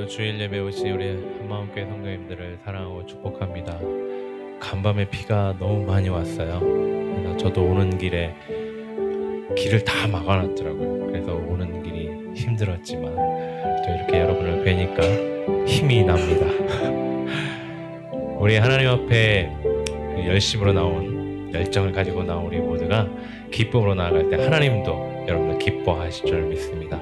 오늘도 주일 예배 오신 우리 한마음교회 성도님들을 사랑하고 축복합니다. 간밤에 비가 너무 많이 왔어요. 그래서 저도 오는 길에 길을 다 막아놨더라고요. 그래서 오는 길이 힘들었지만 또 이렇게 여러분을 뵈니까 힘이 납니다. 우리 하나님 앞에 그 열심으로 나온 열정을 가지고 나온 우리 모두가 기쁨으로 나아갈 때 하나님도 여러분들 기뻐하실 줄 믿습니다.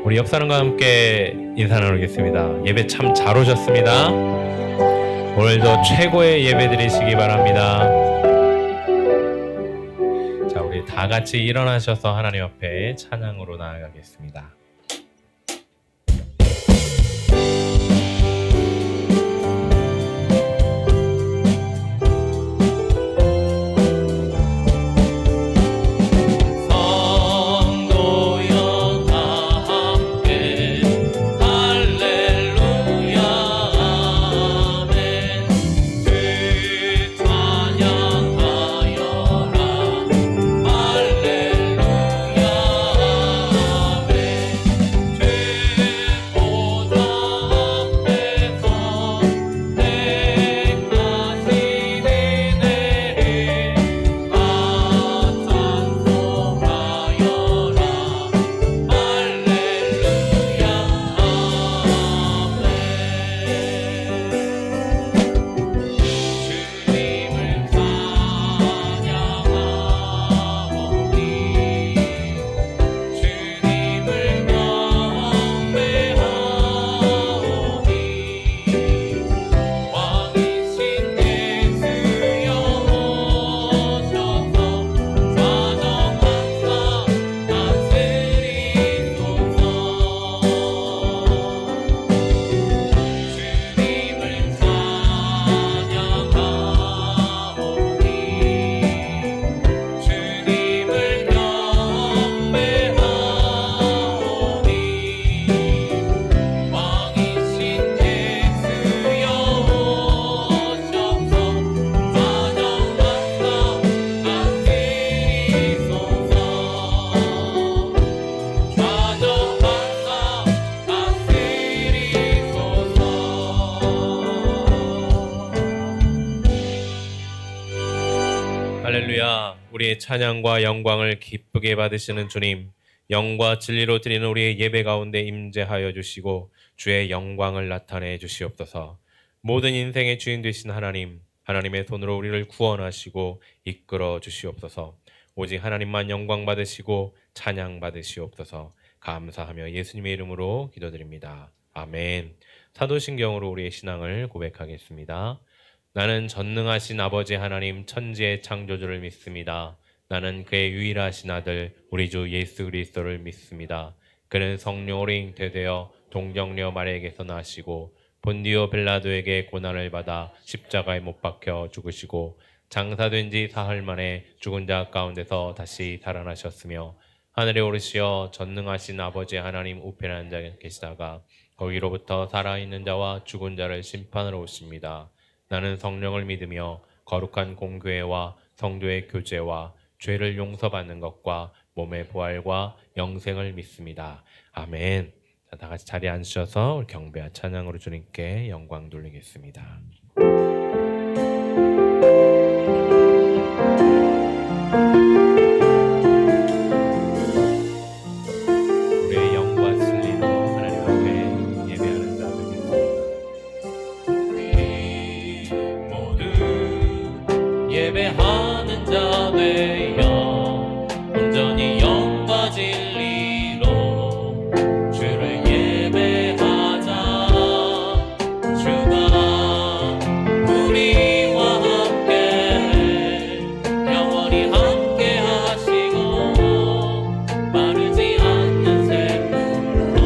우리 옆사람과 함께 인사 나누겠습니다. 예배 참 잘 오셨습니다. 오늘도 최고의 예배 드리시기 바랍니다. 자, 우리 다 같이 일어나셔서 하나님 앞에 찬양으로 나아가겠습니다. 할렐루야. 우리의 찬양과 영광을 기쁘게 받으시는 주님, 영과 진리로 드리는 우리의 예배 가운데 임재하여 주시고 주의 영광을 나타내 주시옵소서. 모든 인생의 주인 되신 하나님, 하나님의 손으로 우리를 구원하시고 이끌어 주시옵소서. 오직 하나님만 영광 받으시고 찬양 받으시옵소서. 감사하며 예수님의 이름으로 기도드립니다. 아멘. 사도신경으로 우리의 신앙을 고백하겠습니다. 나는 전능하신 아버지 하나님 천지의 창조주를 믿습니다. 나는 그의 유일하신 아들 우리 주 예수 그리스도를 믿습니다. 그는 성령으로 잉태되어 동정녀 마리아에게서 나시고 본디오 빌라도에게 고난을 받아 십자가에 못 박혀 죽으시고 장사된 지 사흘 만에 죽은 자 가운데서 다시 살아나셨으며 하늘에 오르시어 전능하신 아버지 하나님 우편에 앉아 계시다가 거기로부터 살아있는 자와 죽은 자를 심판하러 오십니다. 나는 성령을 믿으며 거룩한 공교회와 성도의 교제와 죄를 용서받는 것과 몸의 부활과 영생을 믿습니다. 아멘. 자, 다 같이 자리에 앉으셔서 우리 경배와 찬양으로 주님께 영광 돌리겠습니다. 우리의 영과 진리로 하나님 앞에 예배하는 자 되겠습니다. 예배하는 자 되어 온전히 영과 진리로 주를 예배하자. 주가 우리와 함께 영원히 함께 하시고 마르지 않는 샘물로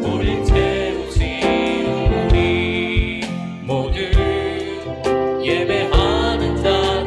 우릴 채우시는 우리 모두 예배하는 자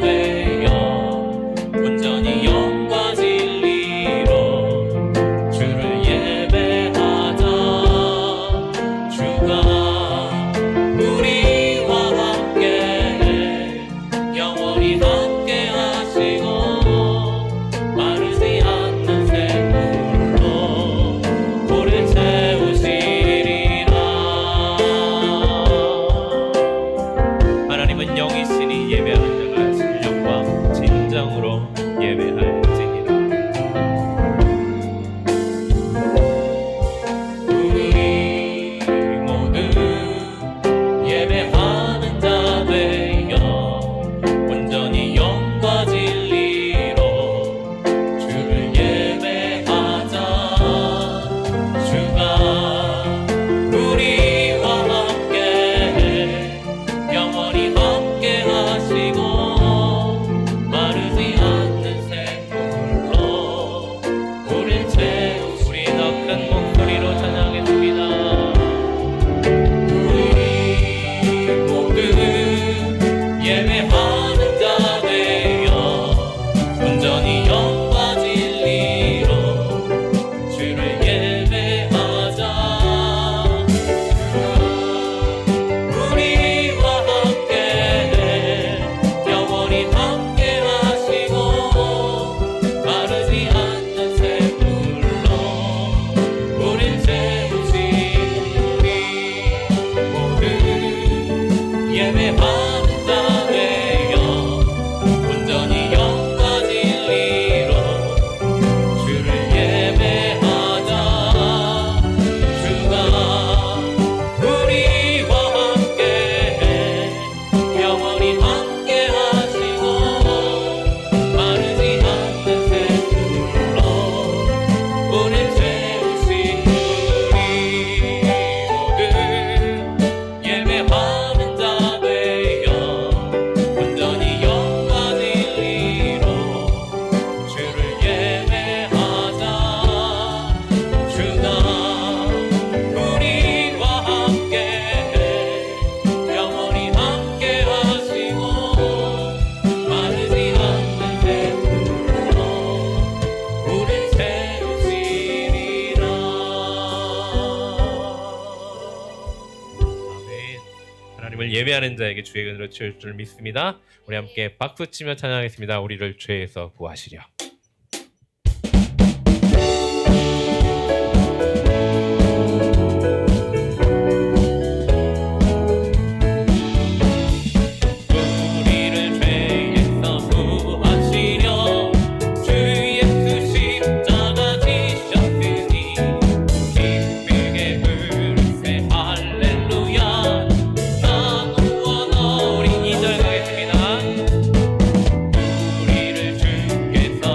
예배하는 자 되어 온전히 영과 진리로 주를 예배하자. 주가 우리와 함께해 영원히 함께 하시고 마르지 않는 샘물로 우릴 채우신 우리 모두 예배하는 자 되어 온전히 영과 진리로 주를 예배하자. 주가 우리와 함께해 영원히 함께 하시고 마르지 않는 샘물로 우릴 채우시리라. 아멘. 하나님을 예배하는 자에게 주의 은혜로 채울 줄 믿습니다. 우리 함께 박수치며 찬양하겠습니다. 우리를 죄에서 구하시려. 우리를 죄에서 구하시려 주 예수 십자가 지셨으니 기쁘게 부르세 할렐루야. 나 구원어. 우리 2절 가겠습니다. 우리를 주께서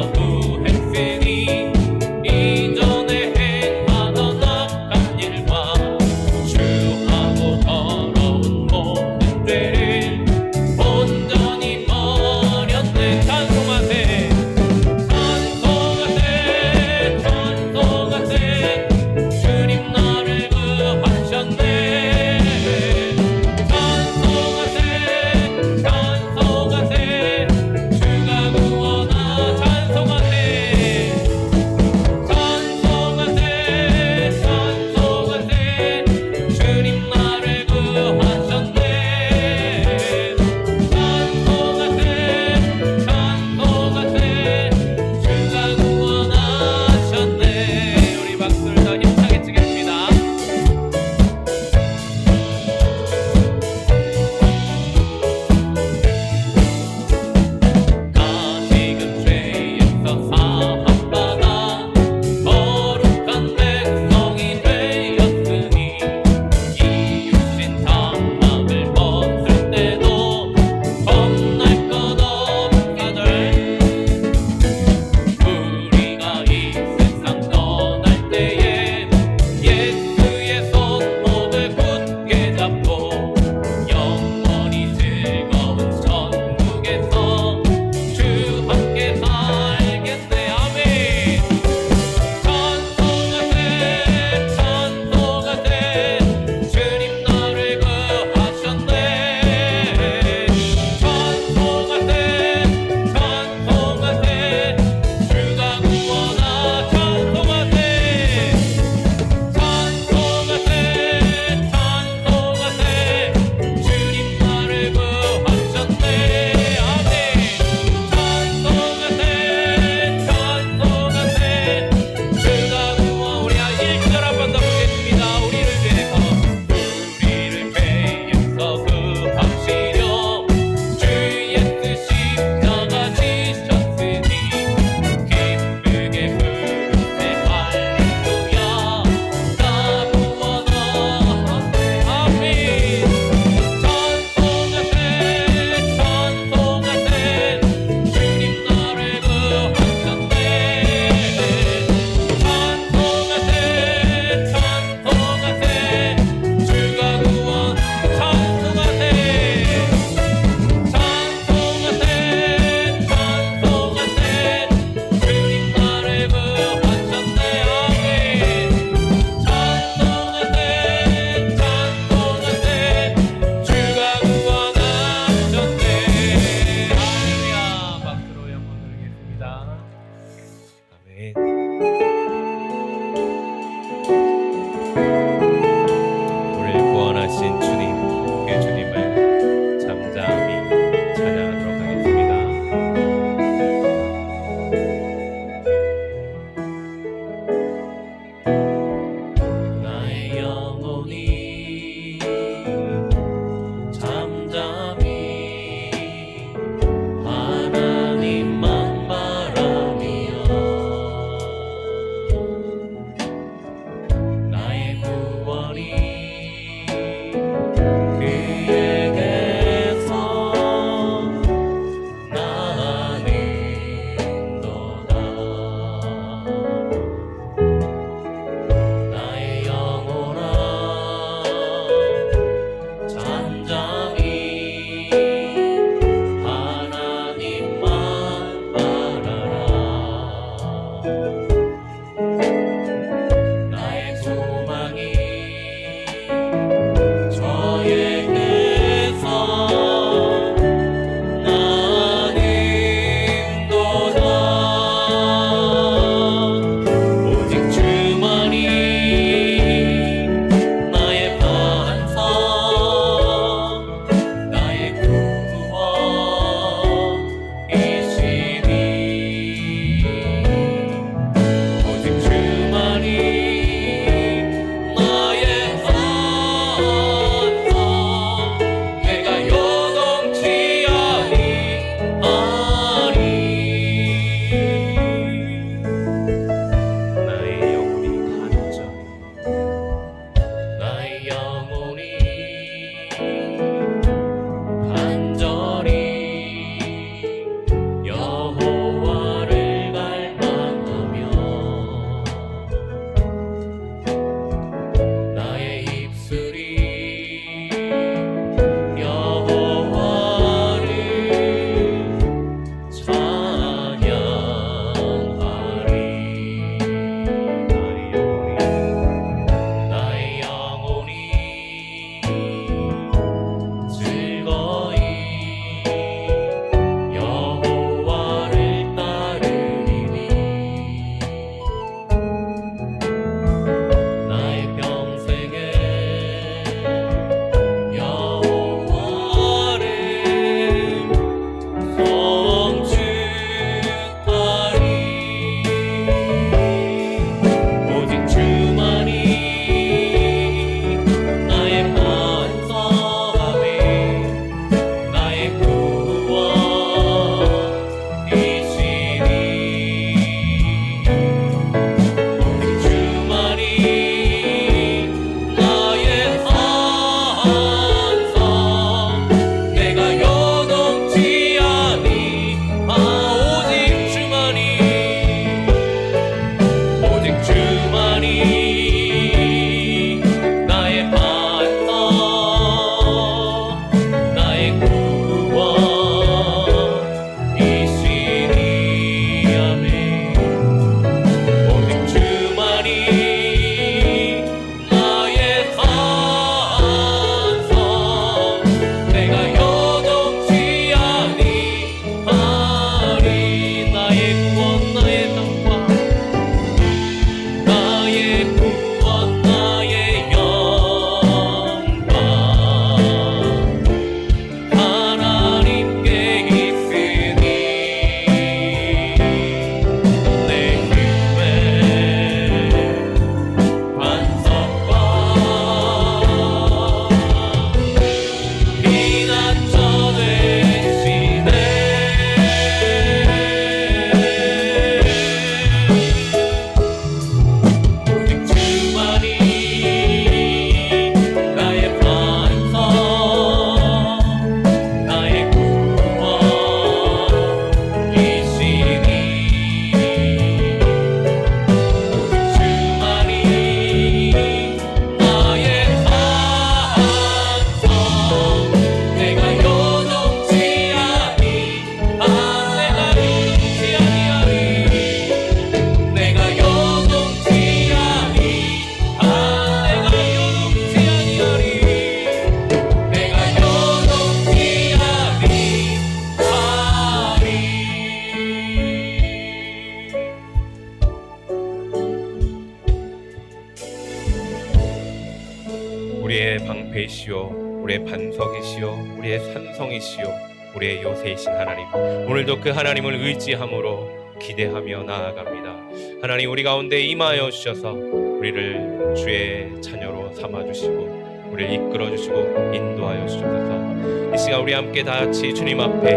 주님이시오, 우리의 반석이시오, 우리의 산성이시오, 우리의 요새이신 하나님, 오늘도 그 하나님을 의지함으로 기대하며 나아갑니다. 하나님, 우리 가운데 임하여 주셔서 우리를 주의 자녀로 삼아주시고 우리를 이끌어주시고 인도하여 주셔서 이 시간 우리 함께 다같이 주님 앞에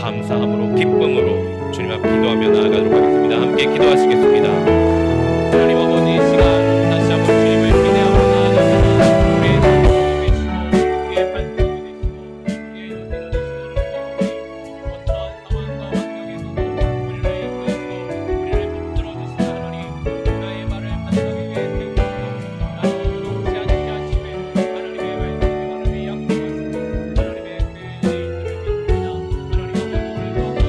감사함으로 기쁨으로 주님 앞에 기도하며 나아가도록 하겠습니다. 함께 기도하시겠습니다. 하나님 아버지, 이 시간 다시 한번 주님을 기대하며 나아갑니다. 우리의 산성이 되시고 우리의 반석이 되시고 우리의 요새가 되시는 어떠한 상황과 환경에서도 우리를 이끌고 우리를 붙들어주시는 하나님, 나의 말을 반석 위에 세우시고 나로 녹지 않게 하시되 하나님의 말씀이 하나님의 약속하시고 하나님의 그 일들을 믿습니다. 하나님 아버지, 우리도 그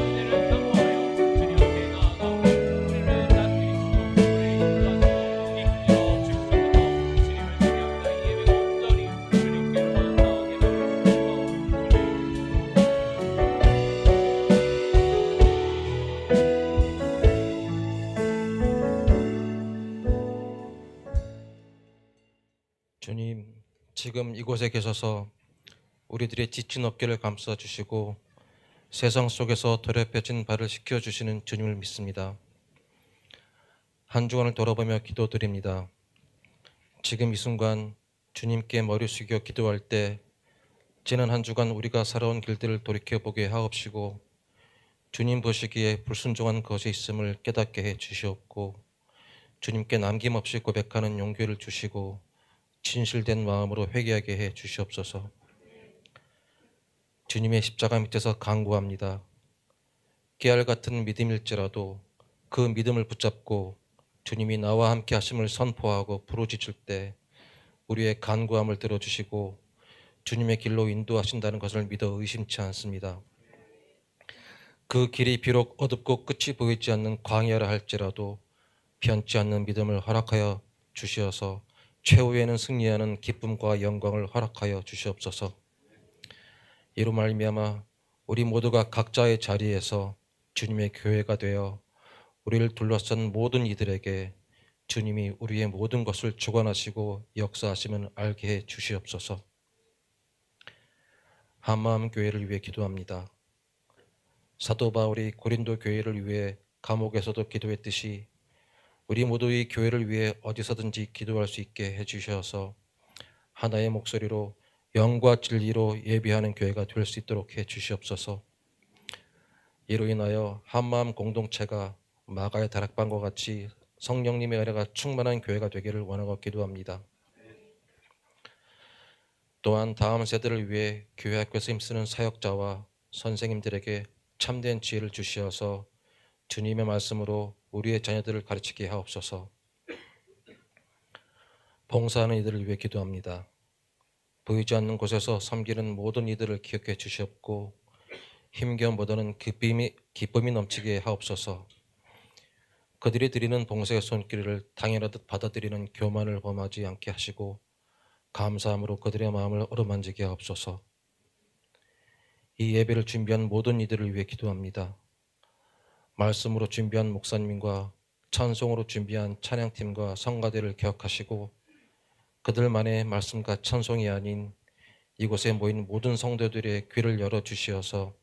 은혜를 사모하여 주님 앞에 나아가고 우리를 다스리시고 우리를 인도하시고 이끌어 주시옵소서. 주님을 찬양합니다. 이 예배가 온전히 주님께로만 나오게 주님, 지금 이곳에 계셔서 우리들의 지친 어깨를 감싸 주시고 세상 속에서 더럽혀진 발을 씻겨 주시는 주님을 믿습니다. 한 주간을 돌아보며 기도드립니다. 지금 이 순간 주님께 머리 숙여 기도할 때 지난 한 주간 우리가 살아온 길들을 돌이켜보게 하옵시고 주님 보시기에 불순종한 것이 있음을 깨닫게 해 주시옵고 주님께 남김없이 고백하는 용기를 주시고 진실된 마음으로 회개하게 해 주시옵소서. 주님의 십자가 밑에서 간구합니다. 깨알 같은 믿음일지라도 그 믿음을 붙잡고 주님이 나와 함께 하심을 선포하고 부르짖을 때 우리의 간구함을 들어주시고 주님의 길로 인도하신다는 것을 믿어 의심치 않습니다. 그 길이 비록 어둡고 끝이 보이지 않는 광야라 할지라도 변치 않는 믿음을 허락하여 주시어서 최후에는 승리하는 기쁨과 영광을 허락하여 주시옵소서. 이로 말미암아 우리 모두가 각자의 자리에서 주님의 교회가 되어 우리를 둘러싼 모든 이들에게 주님이 우리의 모든 것을 주관하시고 역사하심을 알게 해 주시옵소서. 한마음 교회를 위해 기도합니다. 사도 바울이 고린도 교회를 위해 감옥에서도 기도했듯이 우리 모두 이 교회를 위해 어디서든지 기도할 수 있게 해주셔서 하나의 목소리로 영과 진리로 예배하는 교회가 될 수 있도록 해주시옵소서. 이로 인하여 한마음 공동체가 마가의 다락방과 같이 성령님의 은혜가 충만한 교회가 되기를 원하고 기도합니다. 또한 다음 세대를 위해 교회 학교에서 힘쓰는 사역자와 선생님들에게 참된 지혜를 주시어서 주님의 말씀으로 우리의 자녀들을 가르치게 하옵소서. 봉사하는 이들을 위해 기도합니다. 보이지 않는 곳에서 섬기는 모든 이들을 기억해 주시옵고 힘겨움보다는 기쁨이 넘치게 하옵소서. 그들이 드리는 봉사의 손길을 당연하듯 받아들이는 교만을 범하지 않게 하시고 감사함으로 그들의 마음을 어루만지게 하옵소서. 이 예배를 준비한 모든 이들을 위해 기도합니다. 말씀으로 준비한 목사님과 찬송으로 준비한 찬양팀과 성가대를 기억하시고 그들만의 말씀과 찬송이 아닌 이곳에 모인 모든 성도들의 귀를 열어주시어서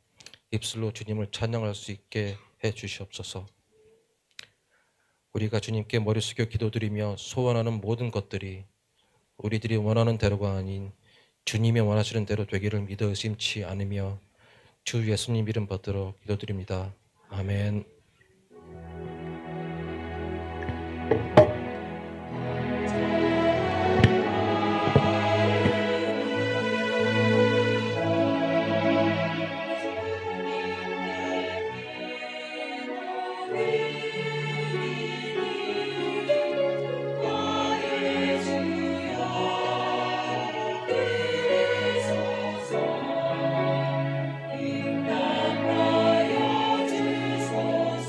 입술로 주님을 찬양할 수 있게 해주시옵소서. 우리가 주님께 머리 숙여 기도드리며 소원하는 모든 것들이 우리들이 원하는 대로가 아닌 주님이 원하시는 대로 되기를 믿어 의심치 않으며 주 예수님 이름 받들어 기도드립니다. 아멘. 인간하여 주소서.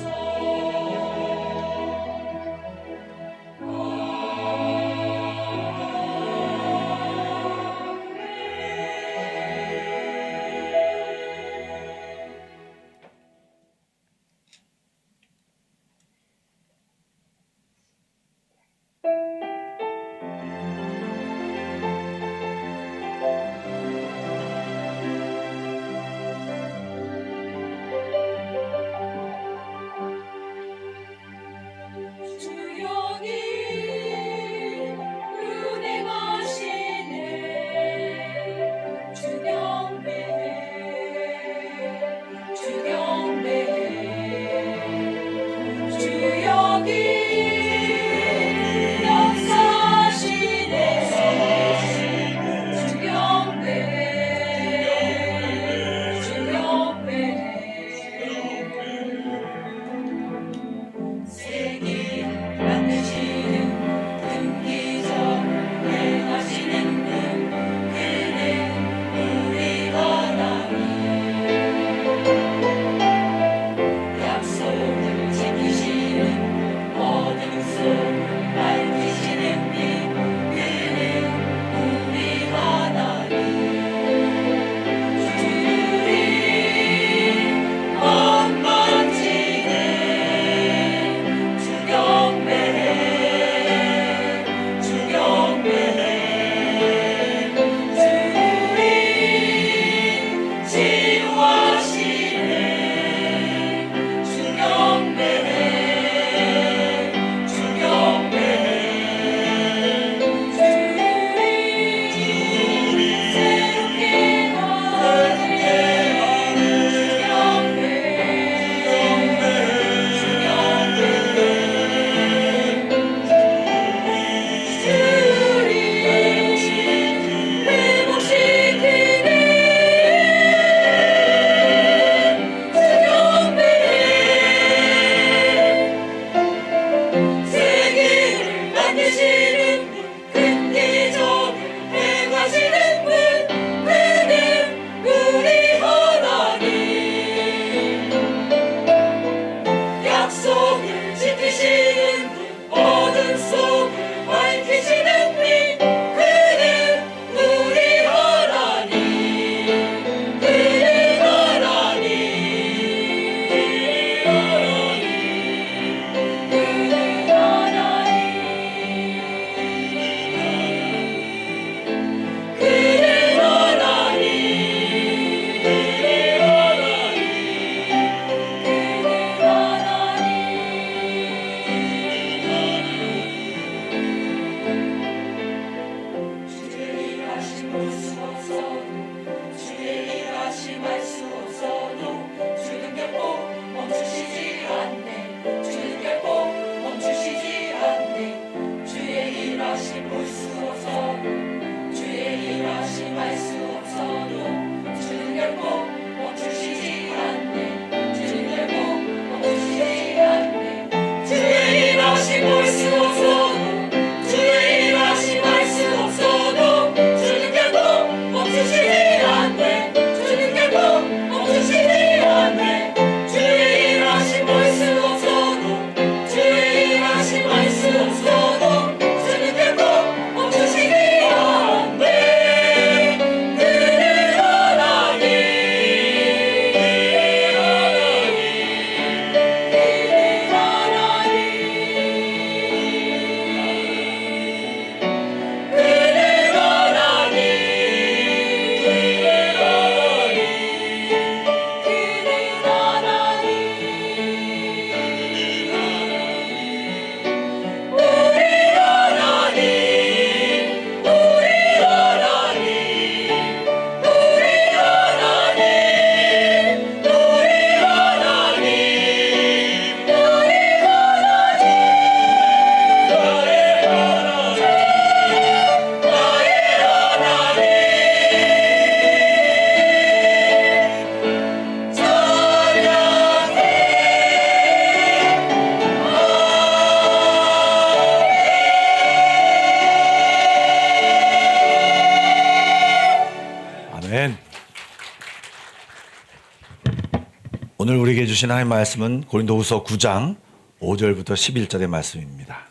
오늘 우리에게 주신 하나님의 말씀은 고린도후서 9장 5절부터 11절의 말씀입니다.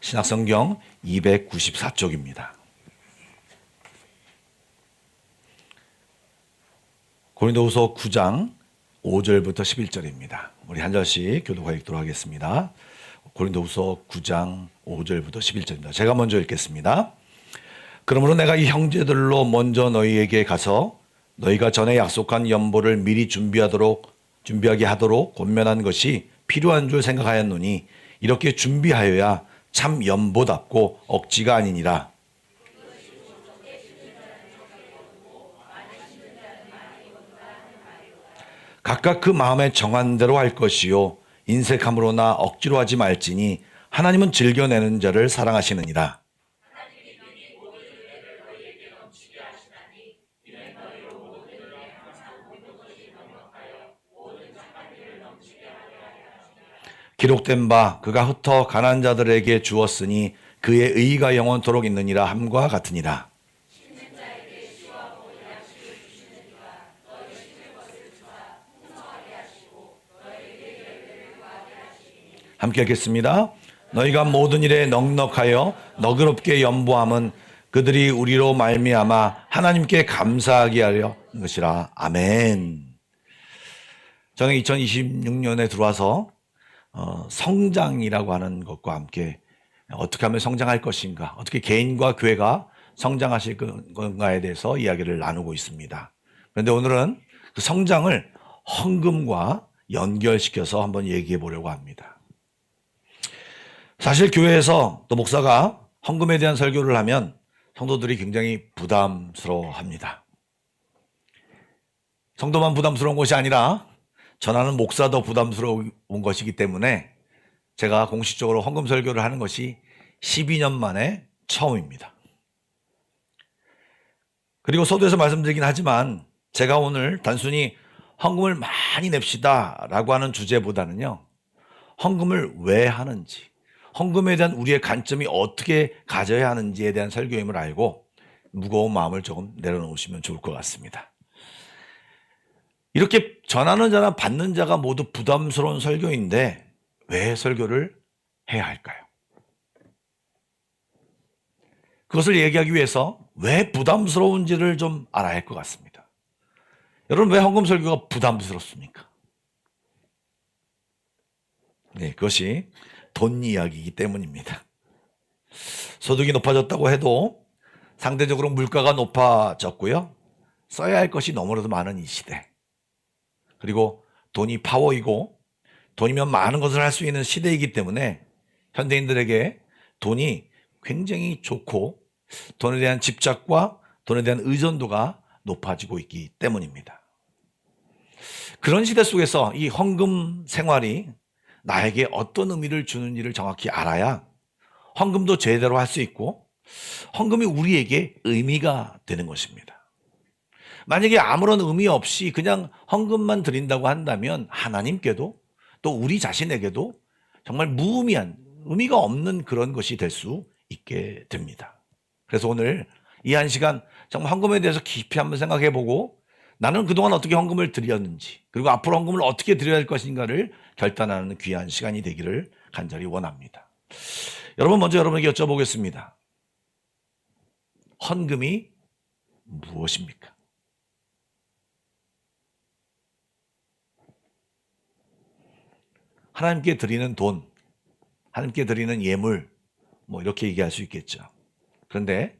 신약성경 294쪽입니다. 고린도후서 9장 5절부터 11절입니다. 우리 한 절씩 교도가 읽도록 하겠습니다. 고린도후서 9장 5절부터 11절입니다. 제가 먼저 읽겠습니다. 그러므로 내가 이 형제들로 먼저 너희에게 가서 너희가 전에 약속한 연보를 미리 준비하게 하도록 권면한 것이 필요한 줄 생각하였노니 이렇게 준비하여야 참 연보답고 억지가 아니니라. 각각 그 마음에 정한 대로 할 것이요 인색함으로나 억지로 하지 말지니 하나님은 즐겨내는 자를 사랑하시느니라. 기록된 바 그가 흩어 가난한 자들에게 주었으니 그의 의의가 영원토록 있느니라 함과 같으니라. 함께 읽겠습니다. 너희가 모든 일에 넉넉하여 너그럽게 연보함은 그들이 우리로 말미암아 하나님께 감사하게 하려 것이라. 아멘. 저는 2026년에 들어와서 성장이라고 하는 것과 함께 어떻게 하면 성장할 것인가, 어떻게 개인과 교회가 성장하실 건가에 대해서 이야기를 나누고 있습니다. 그런데 오늘은 그 성장을 헌금과 연결시켜서 한번 얘기해 보려고 합니다. 사실 교회에서 또 목사가 헌금에 대한 설교를 하면 성도들이 굉장히 부담스러워합니다. 성도만 부담스러운 것이 아니라 전하는 목사도 부담스러운 것이기 때문에 제가 공식적으로 헌금 설교를 하는 것이 12년 만에 처음입니다. 그리고 서두에서 말씀드리긴 하지만 제가 오늘 단순히 헌금을 많이 냅시다 라고 하는 주제보다는요, 헌금을 왜 하는지, 헌금에 대한 우리의 관점이 어떻게 가져야 하는지에 대한 설교임을 알고 무거운 마음을 조금 내려놓으시면 좋을 것 같습니다. 이렇게 전하는 자나 받는 자가 모두 부담스러운 설교인데 왜 설교를 해야 할까요? 그것을 얘기하기 위해서 왜 부담스러운지를 좀 알아야 할 것 같습니다. 여러분, 왜 헌금 설교가 부담스럽습니까? 네, 그것이 돈 이야기이기 때문입니다. 소득이 높아졌다고 해도 상대적으로 물가가 높아졌고요. 써야 할 것이 너무나도 많은 이 시대. 그리고 돈이 파워이고 돈이면 많은 것을 할 수 있는 시대이기 때문에 현대인들에게 돈이 굉장히 좋고 돈에 대한 집착과 돈에 대한 의존도가 높아지고 있기 때문입니다. 그런 시대 속에서 이 헌금 생활이 나에게 어떤 의미를 주는지를 정확히 알아야 헌금도 제대로 할 수 있고 헌금이 우리에게 의미가 되는 것입니다. 만약에 아무런 의미 없이 그냥 헌금만 드린다고 한다면 하나님께도 또 우리 자신에게도 정말 무의미한, 의미가 없는 그런 것이 될 수 있게 됩니다. 그래서 오늘 이 한 시간 정말 헌금에 대해서 깊이 한번 생각해 보고 나는 그동안 어떻게 헌금을 드렸는지, 그리고 앞으로 헌금을 어떻게 드려야 할 것인가를 결단하는 귀한 시간이 되기를 간절히 원합니다. 여러분, 먼저 여러분에게 여쭤보겠습니다. 헌금이 무엇입니까? 하나님께 드리는 돈, 하나님께 드리는 예물, 뭐 이렇게 얘기할 수 있겠죠. 그런데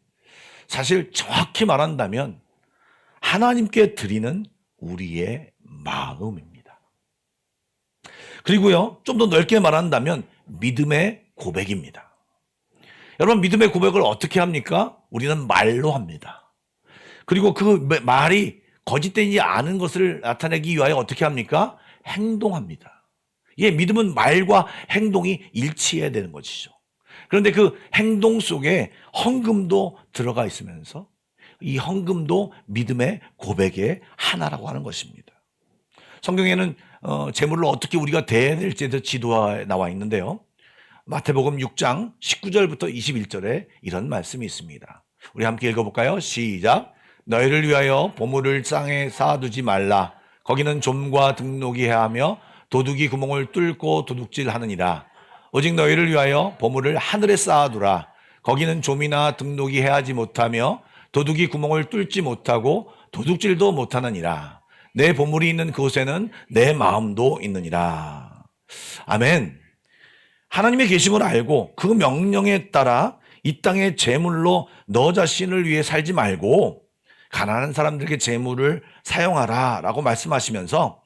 사실 정확히 말한다면 하나님께 드리는 우리의 마음입니다. 그리고요, 좀 더 넓게 말한다면 믿음의 고백입니다. 여러분, 믿음의 고백을 어떻게 합니까? 우리는 말로 합니다. 그리고 그 말이 거짓되지 않은 것을 나타내기 위하여 어떻게 합니까? 행동합니다. 예, 믿음은 말과 행동이 일치해야 되는 것이죠. 그런데 그 행동 속에 헌금도 들어가 있으면서 이 헌금도 믿음의 고백의 하나라고 하는 것입니다. 성경에는 재물을 어떻게 우리가 대해야 될지에 대해서 지도가 나와 있는데요. 마태복음 6장 19절부터 21절에 이런 말씀이 있습니다. 우리 함께 읽어볼까요? 시작. 너희를 위하여 보물을 땅에 쌓아두지 말라. 거기는 좀과 등록이 해야 하며 도둑이 구멍을 뚫고 도둑질하느니라. 오직 너희를 위하여 보물을 하늘에 쌓아두라. 거기는 좀이나 등록이 해하지 못하며 도둑이 구멍을 뚫지 못하고 도둑질도 못하느니라. 내 보물이 있는 그곳에는 내 마음도 있느니라. 아멘. 하나님의 계심을 알고 그 명령에 따라 이 땅의 재물로 너 자신을 위해 살지 말고 가난한 사람들에게 재물을 사용하라 라고 말씀하시면서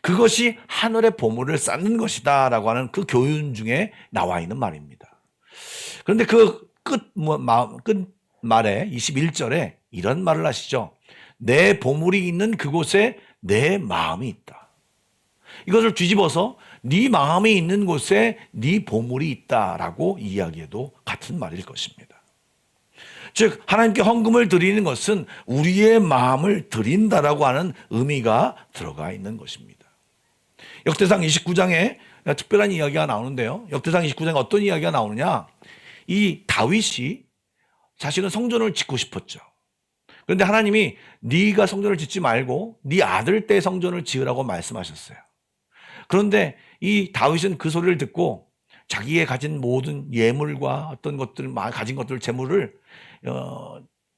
그것이 하늘의 보물을 쌓는 것이다 라고 하는 그 교훈 중에 나와 있는 말입니다. 그런데 그 끝말에 21절에 이런 말을 하시죠. 내 보물이 있는 그곳에 내 마음이 있다. 이것을 뒤집어서 네 마음이 있는 곳에 네 보물이 있다라고 이야기해도 같은 말일 것입니다. 즉 하나님께 헌금을 드리는 것은 우리의 마음을 드린다라고 하는 의미가 들어가 있는 것입니다. 역대상 29장에 특별한 이야기가 나오는데요. 역대상 29장에 어떤 이야기가 나오느냐? 이 다윗이 자신은 성전을 짓고 싶었죠. 그런데 하나님이 네가 성전을 짓지 말고 네 아들 때 성전을 지으라고 말씀하셨어요. 그런데 이 다윗은 그 소리를 듣고 자기의 가진 모든 예물과 어떤 것들, 가진 것들, 재물을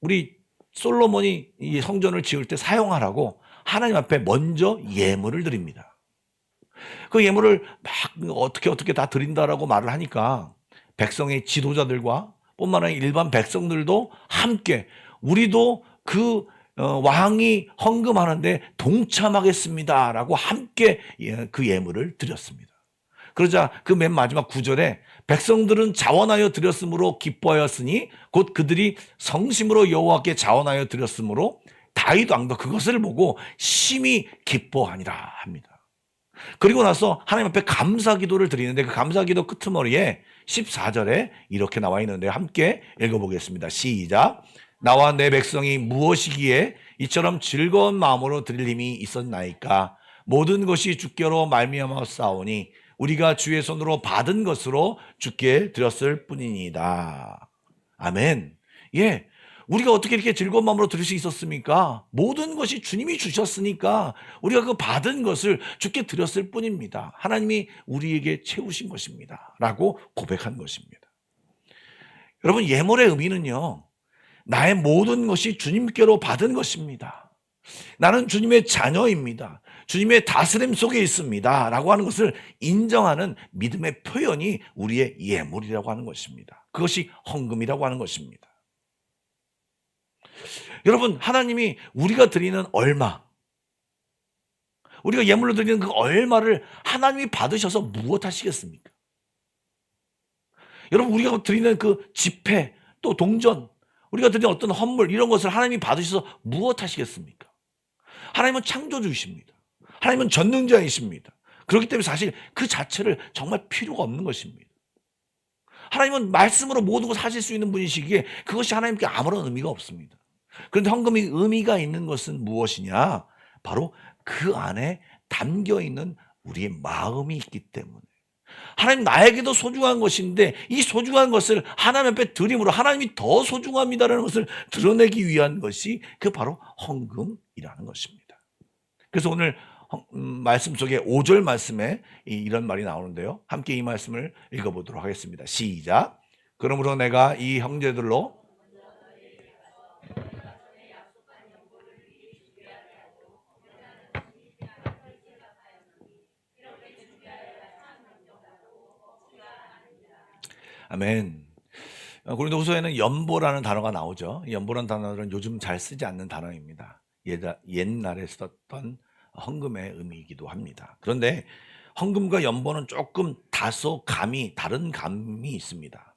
우리 솔로몬이 이 성전을 지을 때 사용하라고 하나님 앞에 먼저 예물을 드립니다. 그 예물을 막 어떻게 다 드린다라고 말을 하니까 백성의 지도자들과 뿐만 아니라 일반 백성들도 함께 우리도 그 왕이 헌금하는데 동참하겠습니다라고 함께 그 예물을 드렸습니다. 그러자 그 맨 마지막 구절에 백성들은 자원하여 드렸으므로 기뻐하였으니 곧 그들이 성심으로 여호와께 자원하여 드렸으므로 다윗 왕도 그것을 보고 심히 기뻐하니라 합니다. 그리고 나서 하나님 앞에 감사 기도를 드리는데 그 감사 기도 끄트머리에 14절에 이렇게 나와 있는데 함께 읽어보겠습니다. 시작. 나와 내 백성이 무엇이기에 이처럼 즐거운 마음으로 드릴 힘이 있었나이까. 모든 것이 주께로 말미암아 싸우니 우리가 주의 손으로 받은 것으로 주께 드렸을 뿐이니이다. 아멘. 예, 우리가 어떻게 이렇게 즐거운 마음으로 드릴 수 있었습니까? 모든 것이 주님이 주셨으니까 우리가 그 받은 것을 주께 드렸을 뿐입니다. 하나님이 우리에게 채우신 것입니다. 라고 고백한 것입니다. 여러분, 예물의 의미는요, 나의 모든 것이 주님께로 받은 것입니다. 나는 주님의 자녀입니다. 주님의 다스림 속에 있습니다. 라고 하는 것을 인정하는 믿음의 표현이 우리의 예물이라고 하는 것입니다. 그것이 헌금이라고 하는 것입니다. 여러분, 하나님이 우리가 드리는 얼마, 우리가 예물로 드리는 그 얼마를 하나님이 받으셔서 무엇 하시겠습니까? 여러분, 우리가 드리는 그 집회, 또 동전, 우리가 드리는 어떤 헌물, 이런 것을 하나님이 받으셔서 무엇 하시겠습니까? 하나님은 창조주이십니다. 하나님은 전능자이십니다. 그렇기 때문에 사실 그 자체를 정말 필요가 없는 것입니다. 하나님은 말씀으로 모든 것을 하실 수 있는 분이시기에 그것이 하나님께 아무런 의미가 없습니다. 그런데 헌금이 의미가 있는 것은 무엇이냐? 바로 그 안에 담겨 있는 우리의 마음이 있기 때문에. 하나님 나에게도 소중한 것인데 이 소중한 것을 하나님 앞에 드림으로 하나님이 더 소중합니다라는 것을 드러내기 위한 것이 그 바로 헌금이라는 것입니다. 그래서 오늘 말씀 속에 5절 말씀에 이런 말이 나오는데요. 함께 이 말씀을 읽어보도록 하겠습니다. 시작. 그러므로 내가 이 형제들로 아멘. 고린도후서에는 연보라는 단어가 나오죠. 연보라는 단어는 요즘 잘 쓰지 않는 단어입니다. 옛날에 썼던 헌금의 의미이기도 합니다. 그런데 헌금과 연보는 조금 다소 다른 감이 있습니다.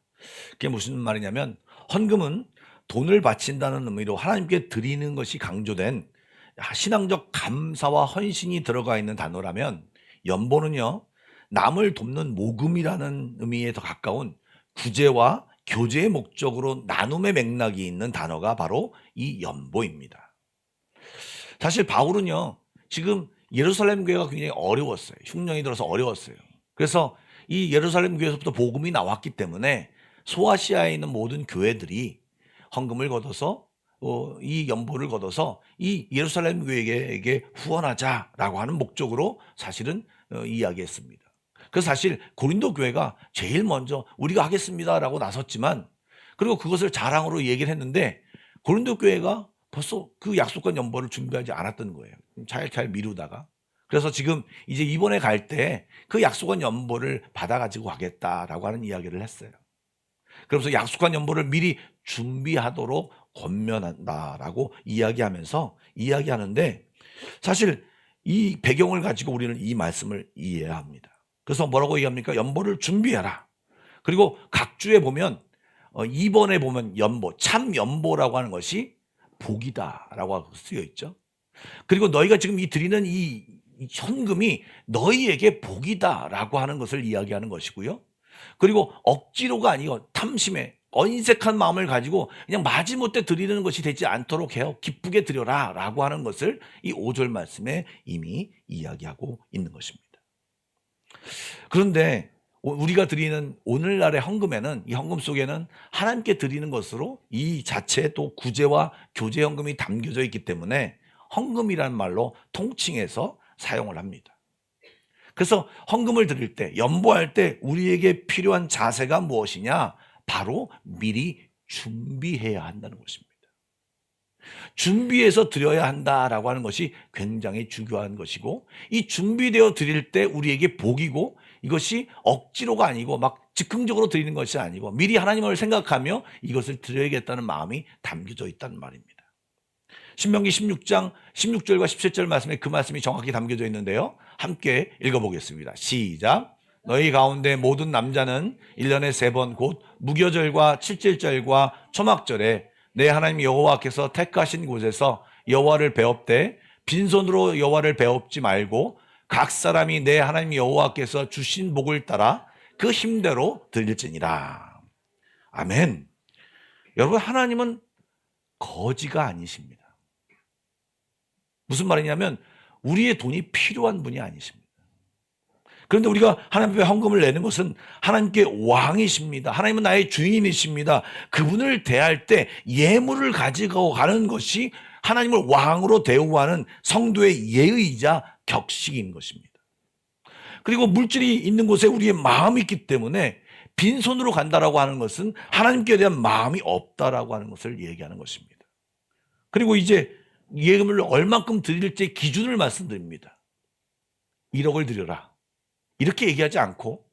그게 무슨 말이냐면 헌금은 돈을 바친다는 의미로 하나님께 드리는 것이 강조된 신앙적 감사와 헌신이 들어가 있는 단어라면 연보는요, 남을 돕는 모금이라는 의미에 더 가까운 구제와 교제의 목적으로 나눔의 맥락이 있는 단어가 바로 이 연보입니다. 사실 바울은요, 지금 예루살렘 교회가 굉장히 어려웠어요. 흉년이 들어서 어려웠어요. 그래서 이 예루살렘 교회에서부터 복음이 나왔기 때문에 소아시아에 있는 모든 교회들이 헌금을 걷어서 이 연보를 걷어서 이 예루살렘 교회에게 후원하자라고 하는 목적으로 사실은 이야기했습니다. 그래서 사실 고린도 교회가 제일 먼저 우리가 하겠습니다라고 나섰지만, 그리고 그것을 자랑으로 얘기를 했는데 고린도 교회가 벌써 그 약속한 연보를 준비하지 않았던 거예요. 잘 미루다가. 그래서 지금 이제 이번에 갈 때 그 약속한 연보를 받아가지고 가겠다라고 하는 이야기를 했어요. 그러면서 약속한 연보를 미리 준비하도록 권면한다라고 이야기하는데, 사실 이 배경을 가지고 우리는 이 말씀을 이해해야 합니다. 그래서 뭐라고 얘기합니까? 연보를 준비해라. 그리고 각 주에 보면 2번에 보면 연보, 참 연보라고 하는 것이 복이다라고 쓰여 있죠. 그리고 너희가 지금 드리는 이 현금이 너희에게 복이다라고 하는 것을 이야기하는 것이고요. 그리고 억지로가 아니고 탐심에 어인색한 마음을 가지고 그냥 마지못해 드리는 것이 되지 않도록 해요. 기쁘게 드려라 라고 하는 것을 이 5절 말씀에 이미 이야기하고 있는 것입니다. 그런데 우리가 드리는 오늘날의 헌금에는, 이 헌금 속에는 하나님께 드리는 것으로 이 자체에 또 구제와 교제 헌금이 담겨져 있기 때문에 헌금이라는 말로 통칭해서 사용을 합니다. 그래서 헌금을 드릴 때, 연보할 때 우리에게 필요한 자세가 무엇이냐? 바로 미리 준비해야 한다는 것입니다. 준비해서 드려야 한다라고 하는 것이 굉장히 중요한 것이고, 이 준비되어 드릴 때 우리에게 복이고, 이것이 억지로가 아니고 막 즉흥적으로 드리는 것이 아니고 미리 하나님을 생각하며 이것을 드려야겠다는 마음이 담겨져 있다는 말입니다. 신명기 16장 16절과 17절 말씀에 그 말씀이 정확히 담겨져 있는데요. 함께 읽어보겠습니다. 시작. 너희 가운데 모든 남자는 1년에 3번 곧 무교절과 칠칠절과 초막절에 내 하나님 여호와께서 택하신 곳에서 여호와를 배웁되 빈손으로 여호와를 배웁지 말고 각 사람이 내 하나님 여호와께서 주신 복을 따라 그 힘대로 드릴지니라. 아멘. 여러분, 하나님은 거지가 아니십니다. 무슨 말이냐면 우리의 돈이 필요한 분이 아니십니다. 그런데 우리가 하나님 앞에 헌금을 내는 것은 하나님께 왕이십니다. 하나님은 나의 주인이십니다. 그분을 대할 때 예물을 가지고 가는 것이 하나님을 왕으로 대우하는 성도의 예의이자 격식인 것입니다. 그리고 물질이 있는 곳에 우리의 마음이 있기 때문에 빈손으로 간다라고 하는 것은 하나님께 대한 마음이 없다라고 하는 것을 얘기하는 것입니다. 그리고 이제 예금을 얼만큼 드릴지 기준을 말씀드립니다. 1억을 드려라. 이렇게 얘기하지 않고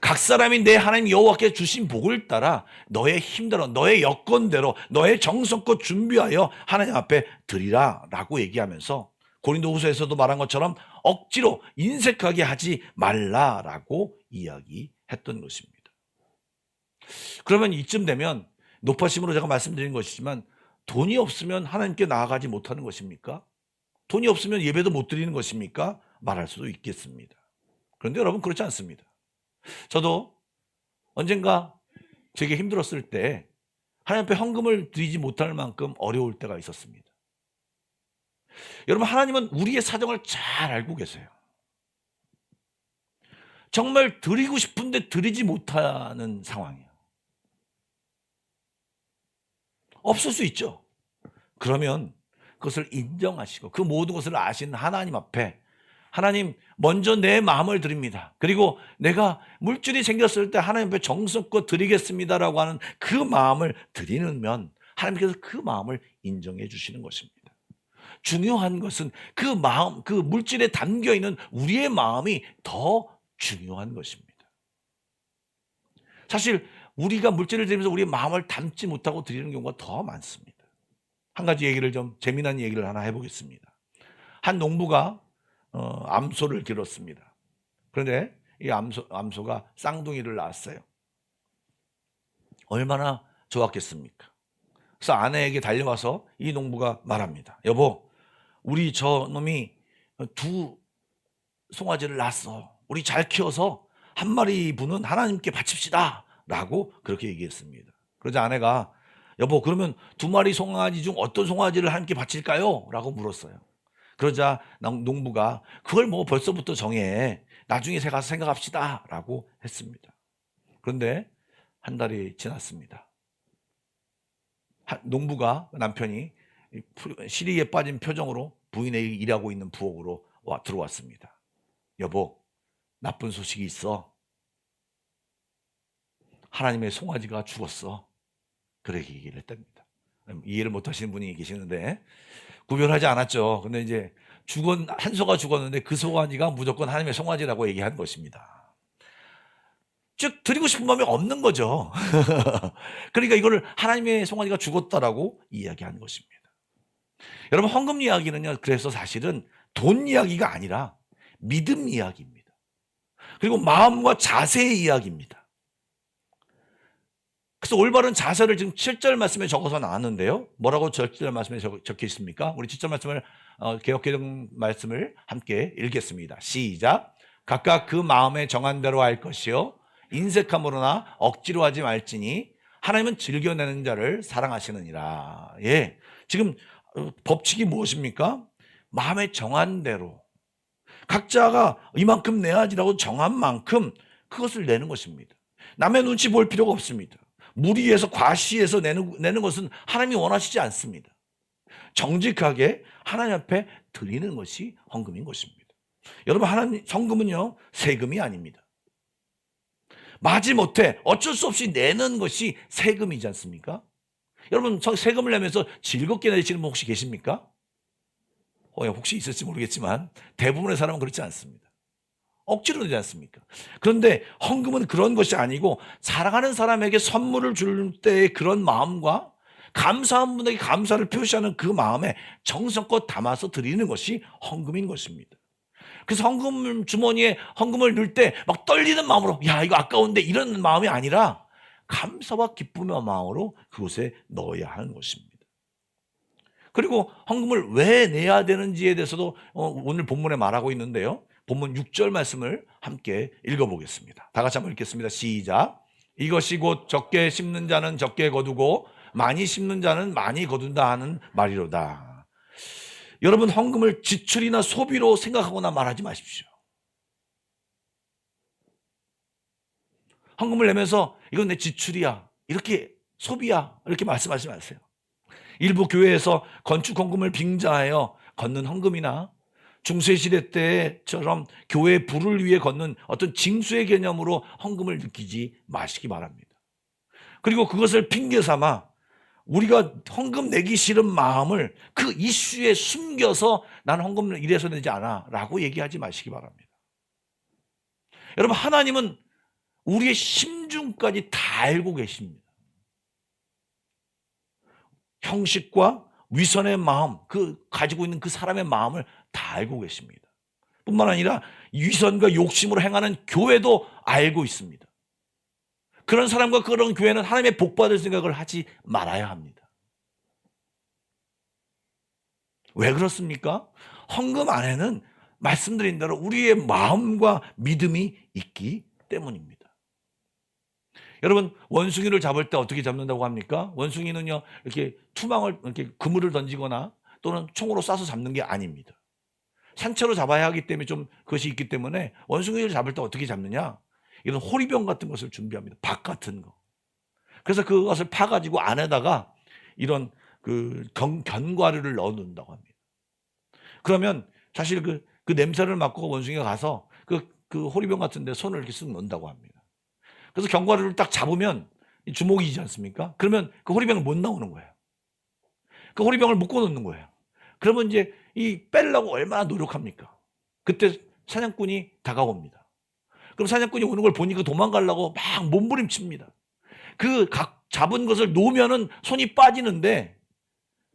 각 사람이 내 하나님 여호와께 주신 복을 따라 너의 힘대로, 너의 여건대로, 너의 정성껏 준비하여 하나님 앞에 드리라 라고 얘기하면서 고린도후서에서도 말한 것처럼 억지로 인색하게 하지 말라라고 이야기했던 것입니다. 그러면 이쯤 되면 높아심으로 제가 말씀드린 것이지만 돈이 없으면 하나님께 나아가지 못하는 것입니까? 돈이 없으면 예배도 못 드리는 것입니까? 말할 수도 있겠습니다. 그런데 여러분, 그렇지 않습니다. 저도 언젠가 되게 힘들었을 때 하나님 앞에 헌금을 드리지 못할 만큼 어려울 때가 있었습니다. 여러분, 하나님은 우리의 사정을 잘 알고 계세요. 정말 드리고 싶은데 드리지 못하는 상황이에요. 없을 수 있죠. 그러면 그것을 인정하시고 그 모든 것을 아시는 하나님 앞에 하나님, 먼저 내 마음을 드립니다. 그리고 내가 물질이 생겼을 때 하나님 앞에 정성껏 드리겠습니다라고 하는 그 마음을 드리면 하나님께서 그 마음을 인정해 주시는 것입니다. 중요한 것은 그 마음, 그 물질에 담겨 있는 우리의 마음이 더 중요한 것입니다. 사실 우리가 물질을 드리면서 우리의 마음을 담지 못하고 드리는 경우가 더 많습니다. 한 가지 얘기를 좀 재미난 얘기를 하나 해보겠습니다. 한 농부가 암소를 길렀습니다. 그런데 이 암소가 쌍둥이를 낳았어요. 얼마나 좋았겠습니까? 그래서 아내에게 달려와서 이 농부가 말합니다. 여보, 우리 저 놈이 2 송아지를 낳았어. 우리 잘 키워서 한 마리 분은 하나님께 바칩시다 라고 그렇게 얘기했습니다. 그러자 아내가 여보, 그러면 2마리 송아지 중 어떤 송아지를 하나님께 바칠까요? 라고 물었어요. 그러자 농부가 그걸 뭐 벌써부터 정해. 나중에 가서 생각합시다 라고 했습니다. 그런데 한 달이 지났습니다. 농부가 남편이 시리에 빠진 표정으로 부인에게 일하고 있는 부엌으로 들어왔습니다. 여보, 나쁜 소식이 있어. 하나님의 송아지가 죽었어. 그렇게 얘기를 했답니다. 이해를 못하시는 분이 계시는데 구별하지 않았죠. 근데 이제 한 소가 죽었는데 그 송아지가 무조건 하나님의 송아지라고 얘기한 것입니다. 즉 드리고 싶은 마음이 없는 거죠. 그러니까 이거를 하나님의 송아지가 죽었다라고 이야기한 것입니다. 여러분, 헌금 이야기는요, 그래서 사실은 돈 이야기가 아니라 믿음 이야기입니다. 그리고 마음과 자세의 이야기입니다. 그래서 올바른 자세를 지금 7절 말씀에 적어서 나왔는데요. 뭐라고 7절 말씀에 적혀 있습니까? 우리 7절 말씀을 개역개정 말씀을 함께 읽겠습니다. 시작. 각각 그 마음에 정한 대로 할 것이요 인색함으로나 억지로 하지 말지니 하나님은 즐겨내는 자를 사랑하시느니라. 예, 지금 법칙이 무엇입니까? 마음에 정한 대로 각자가 이만큼 내야지라고 정한 만큼 그것을 내는 것입니다. 남의 눈치 볼 필요가 없습니다. 무리해서 과시해서 내는 것은 하나님이 원하시지 않습니다. 정직하게 하나님 앞에 드리는 것이 헌금인 것입니다. 여러분, 헌금은요 세금이 아닙니다. 마지못해 어쩔 수 없이 내는 것이 세금이지 않습니까? 여러분, 세금을 내면서 즐겁게 내시는 분 혹시 계십니까? 혹시 있을지 모르겠지만 대부분의 사람은 그렇지 않습니다. 억지로 내지 않습니까? 그런데 헌금은 그런 것이 아니고 사랑하는 사람에게 선물을 줄 때의 그런 마음과 감사한 분에게 감사를 표시하는 그 마음에 정성껏 담아서 드리는 것이 헌금인 것입니다. 그래서 헌금 주머니에 헌금을 넣을 때 막 떨리는 마음으로 야 이거 아까운데 이런 마음이 아니라 감사와 기쁨의 마음으로 그곳에 넣어야 하는 것입니다. 그리고 헌금을 왜 내야 되는지에 대해서도 오늘 본문에 말하고 있는데요. 본문 6절 말씀을 함께 읽어보겠습니다. 다 같이 한번 읽겠습니다. 시작. 이것이 곧 적게 심는 자는 적게 거두고 많이 심는 자는 많이 거둔다 하는 말이로다. 여러분, 헌금을 지출이나 소비로 생각하거나 말하지 마십시오. 헌금을 내면서 이건 내 지출이야, 이렇게 소비야, 이렇게 말씀하지 마세요. 일부 교회에서 건축 헌금을 빙자하여 걷는 헌금이나 중세시대 때처럼 교회 부를 위해 걷는 어떤 징수의 개념으로 헌금을 느끼지 마시기 바랍니다. 그리고 그것을 핑계 삼아 우리가 헌금 내기 싫은 마음을 그 이슈에 숨겨서 나는 헌금을 이래서 내지 않아 라고 얘기하지 마시기 바랍니다. 여러분, 하나님은 우리의 심중까지 다 알고 계십니다. 형식과 위선의 마음, 가지고 있는 그 사람의 마음을 다 알고 계십니다. 뿐만 아니라 위선과 욕심으로 행하는 교회도 알고 있습니다. 그런 사람과 그런 교회는 하나님의 복받을 생각을 하지 말아야 합니다. 왜 그렇습니까? 헌금 안에는 말씀드린 대로 우리의 마음과 믿음이 있기 때문입니다. 여러분, 원숭이를 잡을 때 어떻게 잡는다고 합니까? 원숭이는요, 이렇게 투망을, 이렇게 그물을 던지거나 또는 총으로 쏴서 잡는 게 아닙니다. 산채로 잡아야 하기 때문에 좀 그것이 있기 때문에 원숭이를 잡을 때 어떻게 잡느냐? 이런 호리병 같은 것을 준비합니다. 박 같은 거. 그래서 그것을 파가지고 안에다가 이런 견과류를 넣어 놓는다고 합니다. 그러면 사실 그 냄새를 맡고 원숭이가 가서 그 호리병 같은 데 손을 이렇게 쓱 넣는다고 합니다. 그래서 견과류를 딱 잡으면 주먹이지 않습니까? 그러면 그 호리병을 못 나오는 거예요. 그 호리병을 묶어 놓는 거예요. 그러면 이제 빼려고 얼마나 노력합니까? 그때 사냥꾼이 다가옵니다. 그럼 사냥꾼이 오는 걸 보니까 도망가려고 막 몸부림칩니다. 잡은 것을 놓으면은 손이 빠지는데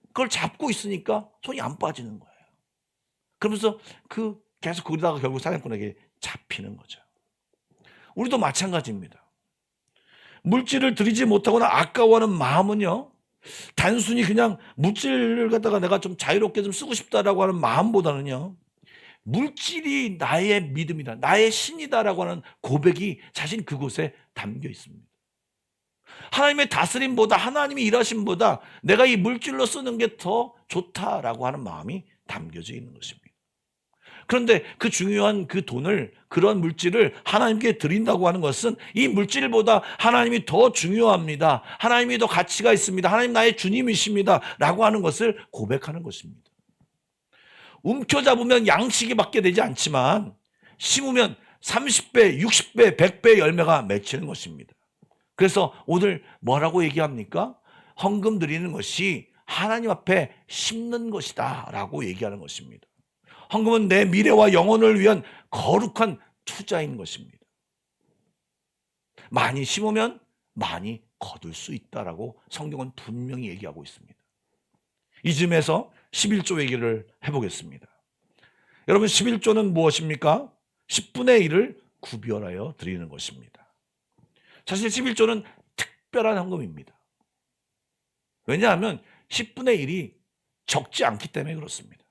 그걸 잡고 있으니까 손이 안 빠지는 거예요. 그러면서 계속 거기다가 결국 사냥꾼에게 잡히는 거죠. 우리도 마찬가지입니다. 물질을 드리지 못하거나 아까워하는 마음은요, 단순히 그냥 물질을 갖다가 내가 좀 자유롭게 좀 쓰고 싶다라고 하는 마음보다는요, 물질이 나의 믿음이다, 나의 신이다라고 하는 고백이 사실 그곳에 담겨 있습니다. 하나님의 다스림보다, 하나님의 일하심보다 내가 이 물질로 쓰는 게 더 좋다라고 하는 마음이 담겨져 있는 것입니다. 그런데 그 중요한 그 돈을, 그런 물질을 하나님께 드린다고 하는 것은 이 물질보다 하나님이 더 중요합니다. 하나님이 더 가치가 있습니다. 하나님 나의 주님이십니다. 라고 하는 것을 고백하는 것입니다. 움켜잡으면 양식이 받게 되지 않지만 심으면 30배, 60배, 100배 열매가 맺히는 것입니다. 그래서 오늘 뭐라고 얘기합니까? 헌금 드리는 것이 하나님 앞에 심는 것이다 라고 얘기하는 것입니다. 헌금은 내 미래와 영혼을 위한 거룩한 투자인 것입니다. 많이 심으면 많이 거둘 수 있다라고 성경은 분명히 얘기하고 있습니다. 이쯤에서 11조 얘기를 해보겠습니다. 여러분, 11조는 무엇입니까? 10분의 1을 구별하여 드리는 것입니다. 사실 11조는 특별한 헌금입니다. 왜냐하면 10분의 1이 적지 않기 때문에 그렇습니다.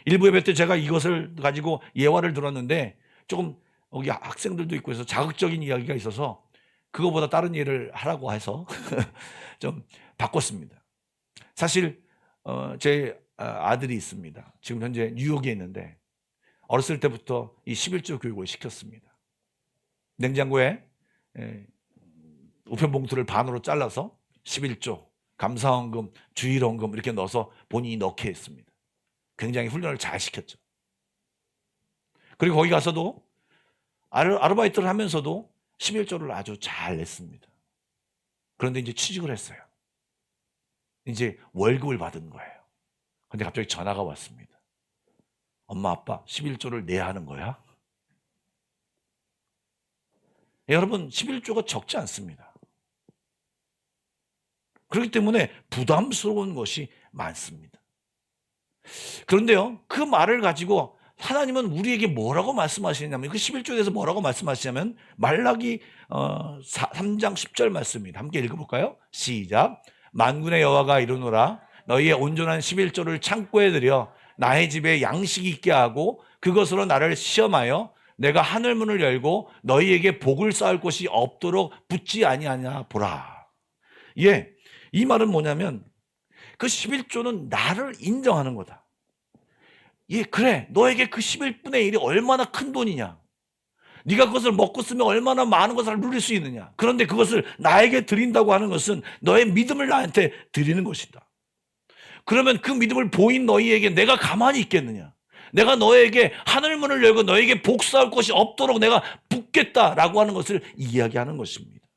일부 예배 때 제가 이것을 가지고 예화를 들었는데 조금 여기 학생들도 있고 해서 자극적인 이야기가 있어서 그거보다 다른 일을 하라고 해서 좀 바꿨습니다. 사실 제 아들이 있습니다. 지금 현재 뉴욕에 있는데 어렸을 때부터 이 11조 교육을 시켰습니다. 냉장고에 우편봉투를 반으로 잘라서 11조, 감사헌금, 주일헌금 이렇게 넣어서 본인이 넣게 했습니다. 굉장히 훈련을 잘 시켰죠. 그리고 거기 가서도 아르바이트를 하면서도 11조를 아주 잘 냈습니다. 그런데 이제 취직을 했어요. 이제 월급을 받은 거예요. 근데 갑자기 전화가 왔습니다. 엄마, 아빠 11조를 내야 하는 거야? 여러분, 11조가 적지 않습니다. 그렇기 때문에 부담스러운 것이 많습니다. 그런데요, 그 말을 가지고 하나님은 우리에게 뭐라고 말씀하시냐면, 그 11조에 대해서 뭐라고 말씀하시냐면 말라기 3장 10절 말씀입니다. 함께 읽어볼까요? 시작. 만군의 여호와가 이르노라, 너희의 온전한 11조를 창고에 들여 나의 집에 양식이 있게 하고 그것으로 나를 시험하여 내가 하늘문을 열고 너희에게 복을 쌓을 곳이 없도록 붙지 아니하냐 보라. 예, 이 말은 뭐냐면 그 11조는 나를 인정하는 거다. 예, 그래, 너에게 그 11분의 1이 얼마나 큰 돈이냐, 네가 그것을 먹고 쓰면 얼마나 많은 것을 누릴 수 있느냐. 그런데 그것을 나에게 드린다고 하는 것은 너의 믿음을 나한테 드리는 것이다. 그러면 그 믿음을 보인 너희에게 내가 가만히 있겠느냐. 내가 너에게 하늘문을 열고 너에게 복사할 것이 없도록 내가 붙겠다라고 하는 것을 이야기하는 것입니다.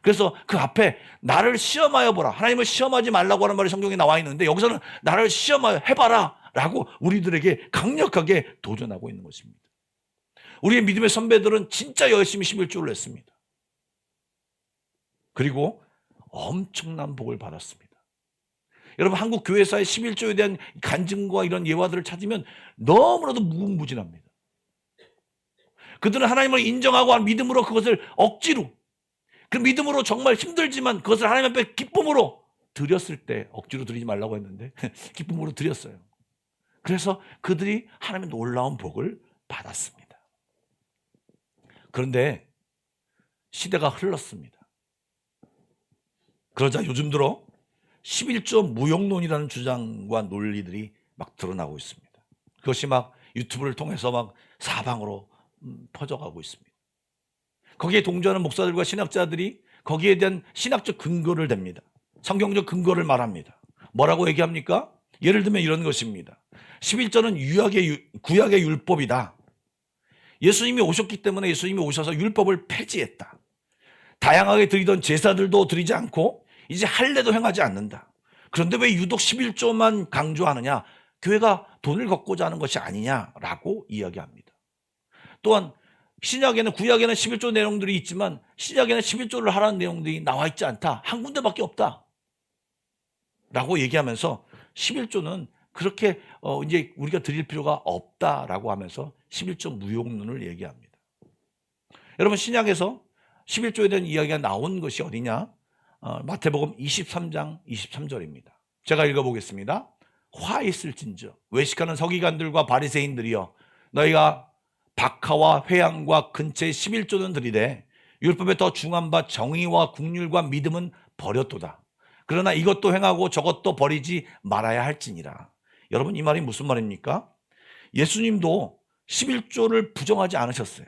그래서 그 앞에 나를 시험하여 보라. 하나님을 시험하지 말라고 하는 말이 성경에 나와 있는데 여기서는 나를 시험하여 해봐라 라고 우리들에게 강력하게 도전하고 있는 것입니다. 우리의 믿음의 선배들은 진짜 열심히 11조를 냈습니다. 그리고 엄청난 복을 받았습니다. 여러분, 한국 교회사의 11조에 대한 간증과 이런 예화들을 찾으면 너무나도 무궁무진합니다. 그들은 하나님을 인정하고 믿음으로 그것을 억지로, 그 믿음으로 정말 힘들지만 그것을 하나님 앞에 기쁨으로 드렸을 때, 억지로 드리지 말라고 했는데 기쁨으로 드렸어요. 그래서 그들이 하나님의 놀라운 복을 받았습니다. 그런데 시대가 흘렀습니다. 그러자 요즘 들어 11조 무용론이라는 주장과 논리들이 막 드러나고 있습니다. 그것이 막 유튜브를 통해서 막 사방으로 퍼져가고 있습니다. 거기에 동조하는 목사들과 신학자들이 거기에 대한 신학적 근거를 댑니다. 성경적 근거를 말합니다. 뭐라고 얘기합니까? 예를 들면 이런 것입니다. 11조는 구약의 율법이다. 예수님이 오셨기 때문에 예수님이 오셔서 율법을 폐지했다. 다양하게 드리던 제사들도 드리지 않고 이제 할례도 행하지 않는다. 그런데 왜 유독 11조만 강조하느냐? 교회가 돈을 걷고자 하는 것이 아니냐라고 이야기합니다. 또한 신약에는, 구약에는 11조 내용들이 있지만 신약에는 11조를 하라는 내용들이 나와 있지 않다. 한 군데밖에 없다 라고 얘기하면서 11조는 그렇게 이제 우리가 드릴 필요가 없다라고 하면서 11조 무용론을 얘기합니다. 여러분, 신약에서 11조에 대한 이야기가 나온 것이 어디냐? 마태복음 23장 23절입니다. 제가 읽어보겠습니다. 화 있을진저 외식하는 서기관들과 바리새인들이여, 너희가 박하와 회양과 근처에 11조는 드리되 율법에 더 중한 바 정의와 국률과 믿음은 버렸도다. 그러나 이것도 행하고 저것도 버리지 말아야 할지니라. 여러분, 이 말이 무슨 말입니까? 예수님도 11조를 부정하지 않으셨어요.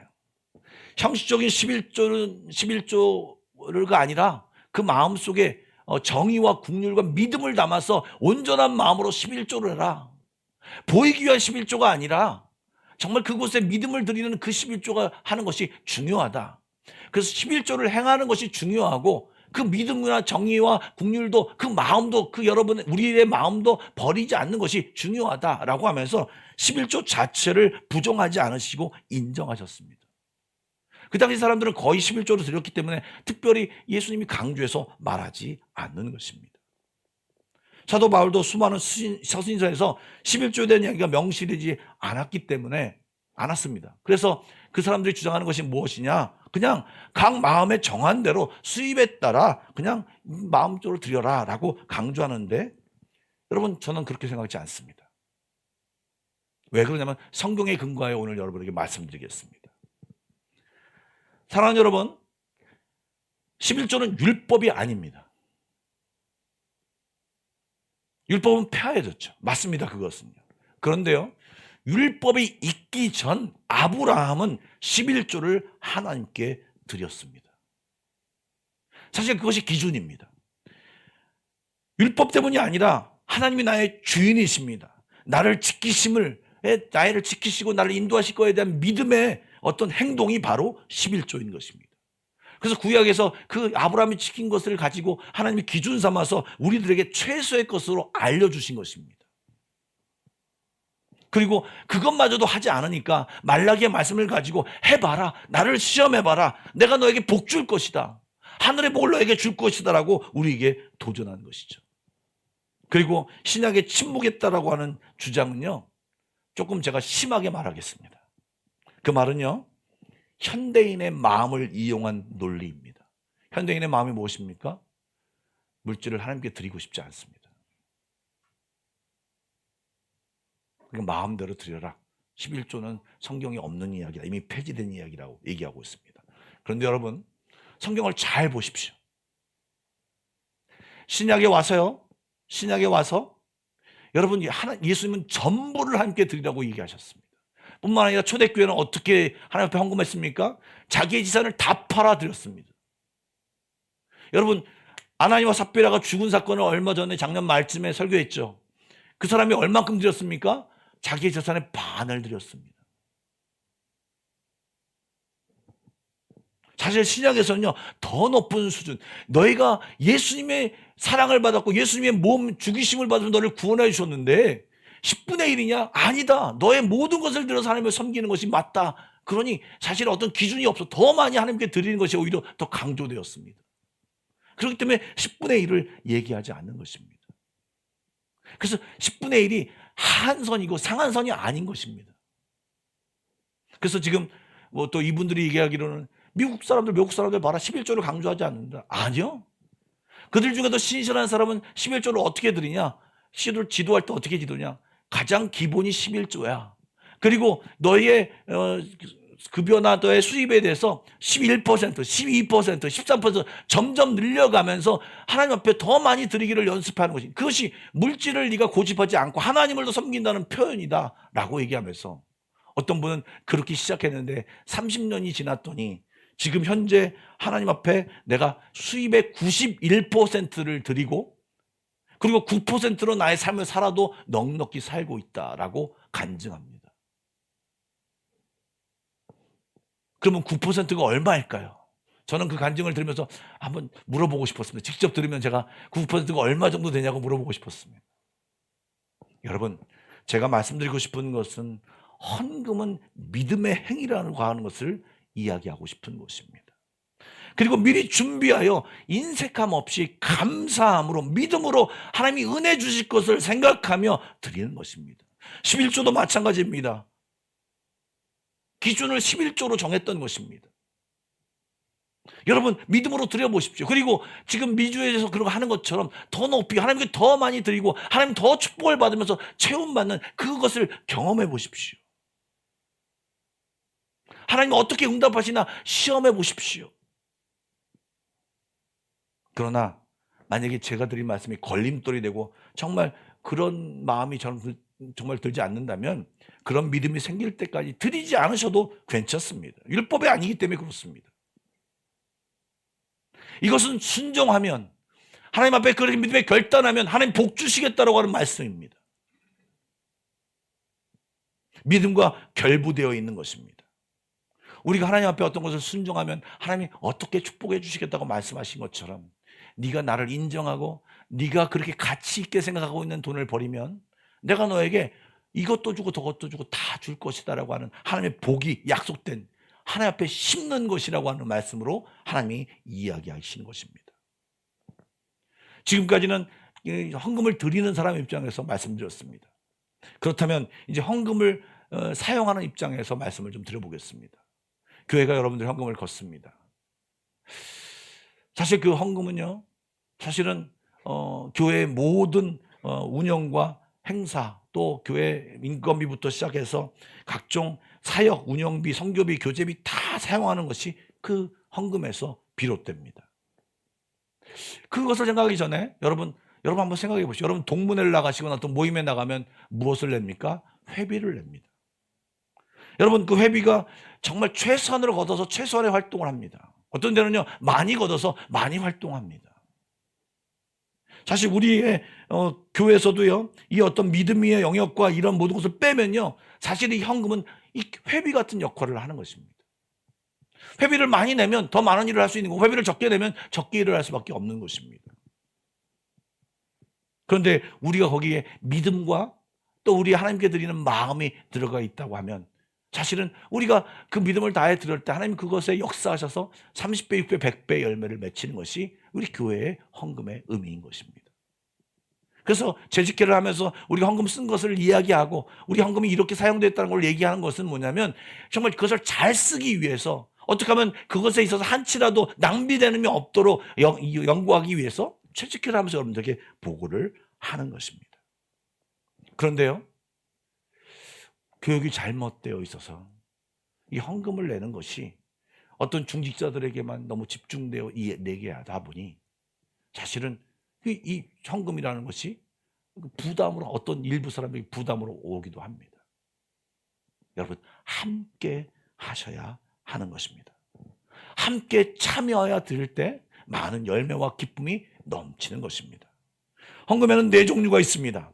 형식적인 11조가 아니라 그 마음속에 정의와 국률과 믿음을 담아서 온전한 마음으로 11조를 해라. 보이기 위한 11조가 아니라 정말 그곳에 믿음을 드리는 그 11조가 하는 것이 중요하다. 그래서 11조를 행하는 것이 중요하고 그 믿음이나 정의와 국률도 그 마음도 그 여러분 우리의 마음도 버리지 않는 것이 중요하다라고 하면서 11조 자체를 부정하지 않으시고 인정하셨습니다. 그 당시 사람들은 거의 11조를 드렸기 때문에 특별히 예수님이 강조해서 말하지 않는 것입니다. 사도 바울도 수많은 서신서에서 11조에 대한 이야기가 명시되지 않았습니다. 그래서 그 사람들이 주장하는 것이 무엇이냐? 그냥 각 마음에 정한 대로 수입에 따라 그냥 마음적으로 드려라 라고 강조하는데 여러분 저는 그렇게 생각하지 않습니다. 왜 그러냐면 성경에 근거하여 오늘 여러분에게 말씀드리겠습니다. 사랑하는 여러분, 11조는 율법이 아닙니다. 율법은 폐하해졌죠. 맞습니다. 그것은요. 그런데요. 율법이 있기 전 아브라함은 11조를 하나님께 드렸습니다. 사실 그것이 기준입니다. 율법 때문이 아니라 하나님이 나의 주인이십니다. 나를 지키시고 나를 인도하실 거에 대한 믿음의 어떤 행동이 바로 11조인 것입니다. 그래서 구약에서 그 아브라함이 지킨 것을 가지고 하나님이 기준 삼아서 우리들에게 최소의 것으로 알려주신 것입니다. 그리고 그것마저도 하지 않으니까 말라기의 말씀을 가지고 해봐라. 나를 시험해봐라. 내가 너에게 복 줄 것이다. 하늘의 복을 너에게 줄 것이다 라고 우리에게 도전한 것이죠. 그리고 신약에 침묵했다라고 하는 주장은요. 조금 제가 심하게 말하겠습니다. 그 말은요. 현대인의 마음을 이용한 논리입니다. 현대인의 마음이 무엇입니까? 물질을 하나님께 드리고 싶지 않습니다. 그러니까 마음대로 드려라. 11조는 성경에 없는 이야기다. 이미 폐지된 이야기라고 얘기하고 있습니다. 그런데 여러분, 성경을 잘 보십시오. 신약에 와서 여러분 예수님은 전부를 하나님께 드리라고 얘기하셨습니다. 뿐만 아니라 초대교회는 어떻게 하나님 앞에 헌금했습니까? 자기의 재산을 다 팔아 드렸습니다. 여러분 아나니와 삽비라가 죽은 사건을 얼마 전에 작년 말쯤에 설교했죠. 그 사람이 얼만큼 드렸습니까? 자기의 재산의 반을 드렸습니다. 사실 신약에서는요 더 높은 수준, 너희가 예수님의 사랑을 받았고 예수님의 몸 죽이심을 받으면 너를 구원해 주셨는데 10분의 1이냐? 아니다. 너의 모든 것을 들어서 하나님을 섬기는 것이 맞다. 그러니 사실 어떤 기준이 없어 더 많이 하나님께 드리는 것이 오히려 더 강조되었습니다. 그렇기 때문에 10분의 1을 얘기하지 않는 것입니다. 그래서 10분의 1이 하한선이고 상한선이 아닌 것입니다. 그래서 지금 뭐 또 이분들이 얘기하기로는 미국 사람들 봐라 11조를 강조하지 않는다. 아니요. 그들 중에도 신실한 사람은 11조를 어떻게 드리냐? 지도할 때 어떻게 지도냐? 가장 기본이 11조야. 그리고 너의 급여나 너의 수입에 대해서 11%, 12%, 13% 점점 늘려가면서 하나님 앞에 더 많이 드리기를 연습하는 것이, 그것이 물질을 네가 고집하지 않고 하나님을 더 섬긴다는 표현이다 라고 얘기하면서 어떤 분은 그렇게 시작했는데 30년이 지났더니 지금 현재 하나님 앞에 내가 수입의 91%를 드리고 그리고 9%로 나의 삶을 살아도 넉넉히 살고 있다라고 간증합니다. 그러면 9%가 얼마일까요? 저는 그 간증을 들으면서 한번 물어보고 싶었습니다. 직접 들으면 제가 9%가 얼마 정도 되냐고 물어보고 싶었습니다. 여러분, 제가 말씀드리고 싶은 것은 헌금은 믿음의 행위라고 하는 것을 이야기하고 싶은 것입니다. 그리고 미리 준비하여 인색함 없이 감사함으로 믿음으로 하나님이 은혜 주실 것을 생각하며 드리는 것입니다. 11조도 마찬가지입니다. 기준을 11조로 정했던 것입니다. 여러분 믿음으로 드려보십시오. 그리고 지금 미주에서 그런 거 하는 것처럼 더 높이 하나님께 더 많이 드리고 하나님 더 축복을 받으면서 체험받는 그것을 경험해 보십시오. 하나님 어떻게 응답하시나 시험해 보십시오. 그러나 만약에 제가 드린 말씀이 걸림돌이 되고 정말 그런 마음이 저는 정말 들지 않는다면 그런 믿음이 생길 때까지 드리지 않으셔도 괜찮습니다. 율법이 아니기 때문에 그렇습니다. 이것은 순종하면, 하나님 앞에 그렇게 믿음에 결단하면 하나님 복 주시겠다라고 하는 말씀입니다. 믿음과 결부되어 있는 것입니다. 우리가 하나님 앞에 어떤 것을 순종하면 하나님이 어떻게 축복해 주시겠다고 말씀하신 것처럼, 네가 나를 인정하고 네가 그렇게 가치 있게 생각하고 있는 돈을 버리면 내가 너에게 이것도 주고 저것도 주고 다 줄 것이다라고 하는 하나님의 복이 약속된, 하나님 앞에 심는 것이라고 하는 말씀으로 하나님이 이야기하시는 것입니다. 지금까지는 헌금을 드리는 사람 입장에서 말씀드렸습니다. 그렇다면 이제 헌금을 사용하는 입장에서 말씀을 좀 드려보겠습니다. 교회가 여러분들 헌금을 걷습니다. 사실 그 헌금은요, 사실은 교회의 모든 운영과 행사, 또 교회 인건비부터 시작해서 각종 사역, 운영비, 선교비, 교재비 다 사용하는 것이 그 헌금에서 비롯됩니다. 그것을 생각하기 전에 여러분 한번 생각해 보시죠. 여러분 동문회를 나가시거나 어떤 모임에 나가면 무엇을 냅니까? 회비를 냅니다. 여러분 그 회비가 정말 최선으로 걷어서 최소한의 활동을 합니다. 어떤 데는요 많이 걷어서 많이 활동합니다. 사실 우리의 교회에서도요, 이 어떤 믿음의 영역과 이런 모든 것을 빼면요, 사실 이 헌금은 이 회비 같은 역할을 하는 것입니다. 회비를 많이 내면 더 많은 일을 할 수 있는 거고, 회비를 적게 내면 적게 일을 할 수밖에 없는 것입니다. 그런데 우리가 거기에 믿음과 또 우리 하나님께 드리는 마음이 들어가 있다고 하면, 사실은 우리가 그 믿음을 다해 드릴 때 하나님 그것에 역사하셔서 30배, 6배, 100배 열매를 맺히는 것이 우리 교회의 헌금의 의미인 것입니다. 그래서 재직회를 하면서 우리가 헌금 쓴 것을 이야기하고 우리 헌금이 이렇게 사용됐다는 걸 얘기하는 것은 뭐냐면, 정말 그것을 잘 쓰기 위해서, 어떻게 하면 그것에 있어서 한치라도 낭비되는 게 없도록 연구하기 위해서 재직회를 하면서 여러분들에게 보고를 하는 것입니다. 그런데요, 교육이 잘못되어 있어서 이 헌금을 내는 것이 어떤 중직자들에게만 너무 집중되어 내게 하다 보니, 사실은 이 헌금이라는 것이 부담으로, 어떤 일부 사람에게 부담으로 오기도 합니다. 여러분 함께 하셔야 하는 것입니다. 함께 참여해야 드릴 때 많은 열매와 기쁨이 넘치는 것입니다. 헌금에는 네 종류가 있습니다.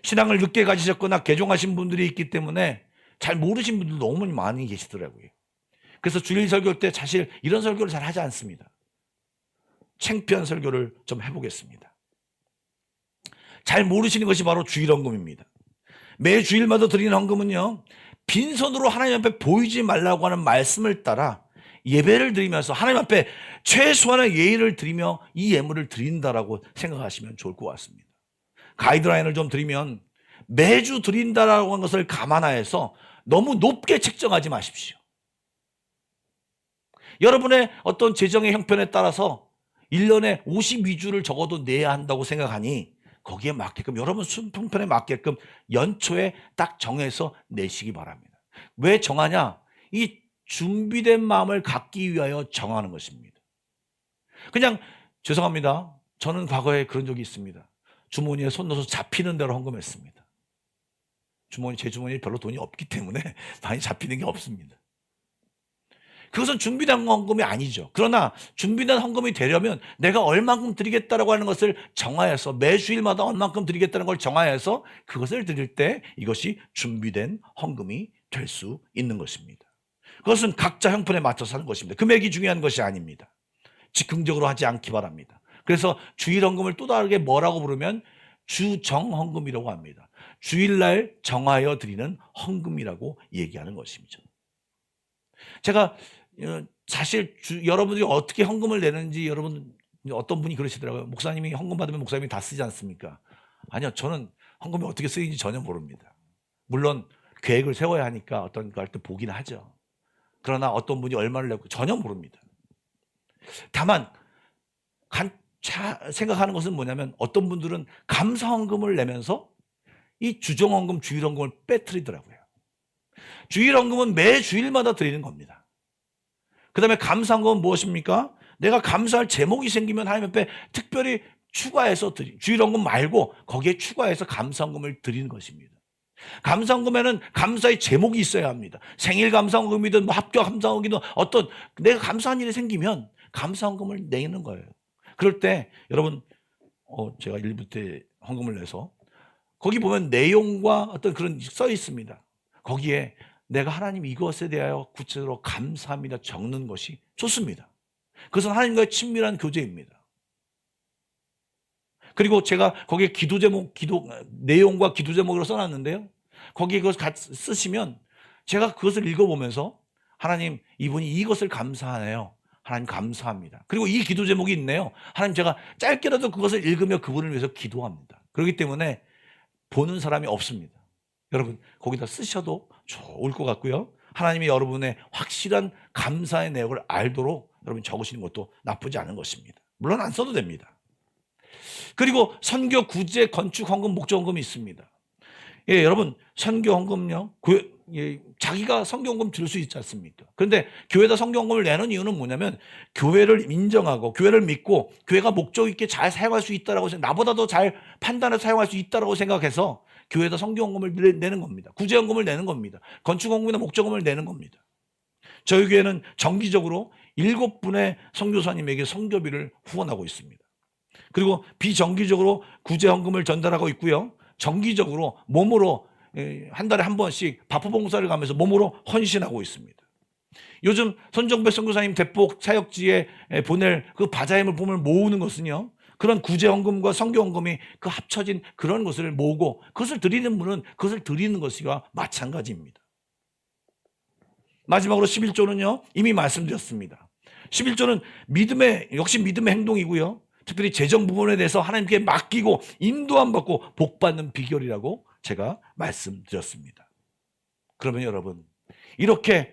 신앙을 늦게 가지셨거나 개종하신 분들이 있기 때문에 잘 모르신 분들 너무 많이 계시더라고요. 그래서 주일 설교 때 사실 이런 설교를 잘 하지 않습니다. 창피한 설교를 좀 해보겠습니다. 잘 모르시는 것이 바로 주일 헌금입니다. 매 주일마다 드리는 헌금은요, 빈손으로 하나님 앞에 보이지 말라고 하는 말씀을 따라 예배를 드리면서 하나님 앞에 최소한의 예의를 드리며 이 예물을 드린다라고 생각하시면 좋을 것 같습니다. 가이드라인을 좀 드리면, 매주 드린다라고 하는 것을 감안하여서 너무 높게 책정하지 마십시오. 여러분의 어떤 재정의 형편에 따라서 1년에 52주를 적어도 내야 한다고 생각하니 거기에 맞게끔, 여러분 형편에 맞게끔 연초에 딱 정해서 내시기 바랍니다. 왜 정하냐? 이 준비된 마음을 갖기 위하여 정하는 것입니다. 그냥 죄송합니다. 저는 과거에 그런 적이 있습니다. 주머니에 손 넣어서 잡히는 대로 헌금했습니다. 제 주머니에 별로 돈이 없기 때문에 많이 잡히는 게 없습니다. 그것은 준비된 헌금이 아니죠. 그러나 준비된 헌금이 되려면 내가 얼만큼 드리겠다라고 하는 것을 정하여서, 매 주일마다 얼만큼 드리겠다는 걸 정하여서 그것을 드릴 때 이것이 준비된 헌금이 될 수 있는 것입니다. 그것은 각자 형편에 맞춰서 하는 것입니다. 금액이 중요한 것이 아닙니다. 즉흥적으로 하지 않기 바랍니다. 그래서 주일 헌금을 또 다르게 뭐라고 부르면 주정헌금이라고 합니다. 주일날 정하여 드리는 헌금이라고 얘기하는 것입니다. 제가 사실 여러분들이 어떻게 헌금을 내는지, 여러분 어떤 분이 그러시더라고요. 목사님이 헌금 받으면 목사님이 다 쓰지 않습니까? 아니요, 저는 헌금이 어떻게 쓰이는지 전혀 모릅니다. 물론 계획을 세워야 하니까 어떤 거 할 때 보긴 하죠. 그러나 어떤 분이 얼마를 내고 전혀 모릅니다. 다만 생각하는 것은 뭐냐면, 어떤 분들은 감사헌금을 내면서 이 주정헌금, 주일헌금을 빼뜨리더라고요. 주일헌금은 매 주일마다 드리는 겁니다. 그 다음에 감사헌금은 무엇입니까? 내가 감사할 제목이 생기면 하나님 앞에 특별히 추가해서 주일헌금 말고 거기에 추가해서 감사헌금을 드리는 것입니다. 감사헌금에는 감사의 제목이 있어야 합니다. 생일 감사헌금이든 뭐 합격 감사헌금이든 어떤 내가 감사한 일이 생기면 감사헌금을 내는 거예요. 그럴 때 여러분 제가 일부 때 헌금을 내서 거기 보면 내용과 어떤 그런 써 있습니다. 거기에 내가 하나님 이것에 대하여 구체적으로 감사합니다 적는 것이 좋습니다. 그것은 하나님과의 친밀한 교제입니다. 그리고 제가 거기에 기도 제목, 내용과 기도 제목으로 써놨는데요. 거기에 그것을 같이 쓰시면 제가 그것을 읽어보면서 하나님 이분이 이것을 감사하네요. 하나님 감사합니다. 그리고 이 기도 제목이 있네요. 하나님 제가 짧게라도 그것을 읽으며 그분을 위해서 기도합니다. 그렇기 때문에 보는 사람이 없습니다. 여러분 거기다 쓰셔도 좋을 것 같고요. 하나님이 여러분의 확실한 감사의 내용을 알도록 여러분 적으시는 것도 나쁘지 않은 것입니다. 물론 안 써도 됩니다. 그리고 선교, 구제, 건축, 헌금, 목적 헌금이 있습니다. 예, 여러분 선교 헌금요. 자기가 선교 헌금 줄 수 있지 않습니까? 그런데 교회에다 선교 헌금을 내는 이유는 뭐냐면 교회를 인정하고 교회를 믿고 교회가 목적 있게 잘 사용할 수 있다라고 나보다도 잘 판단해서 사용할 수 있다라고 생각해서 교회에다 선교 헌금을 내는 겁니다. 구제 헌금을 내는 겁니다. 건축 헌금이나 목적 헌금을 내는 겁니다. 저희 교회는 정기적으로 7분의 선교사님에게 선교비를 후원하고 있습니다. 그리고 비정기적으로 구제 헌금을 전달하고 있고요. 정기적으로 몸으로 한 달에 한 번씩 바포봉사를 가면서 몸으로 헌신하고 있습니다. 요즘 손정배 선교사님 대폭 사역지에 보낼 그 바자임을 보면 모으는 것은요. 그런 구제 헌금과 선교 헌금이 그 합쳐진 그런 것을 모으고 그것을 드리는 분은 그것을 드리는 것이와 마찬가지입니다. 마지막으로 11조는요. 이미 말씀드렸습니다. 11조는 역시 믿음의 행동이고요. 특별히 재정 부분에 대해서 하나님께 맡기고 인도함 받고 복 받는 비결이라고 제가 말씀드렸습니다. 그러면 여러분 이렇게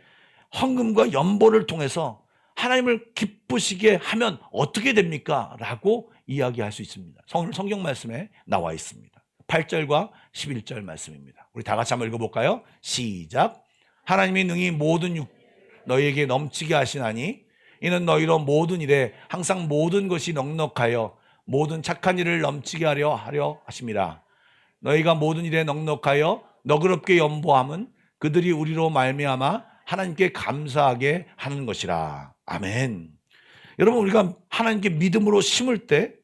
헌금과 연보를 통해서 하나님을 기쁘시게 하면 어떻게 됩니까? 라고 이야기할 수 있습니다. 오늘 성경 말씀에 나와 있습니다. 8절과 11절 말씀입니다. 우리 다 같이 한번 읽어볼까요? 시작. 하나님이 능히 모든 너희에게 넘치게 하시나니 이는 너희로 모든 일에 항상 모든 것이 넉넉하여 모든 착한 일을 넘치게 하려 하심이라. 너희가 모든 일에 넉넉하여 너그럽게 연보함은 그들이 우리로 말미암아 하나님께 감사하게 하는 것이라. 아멘. 여러분 우리가 하나님께 믿음으로 심을 때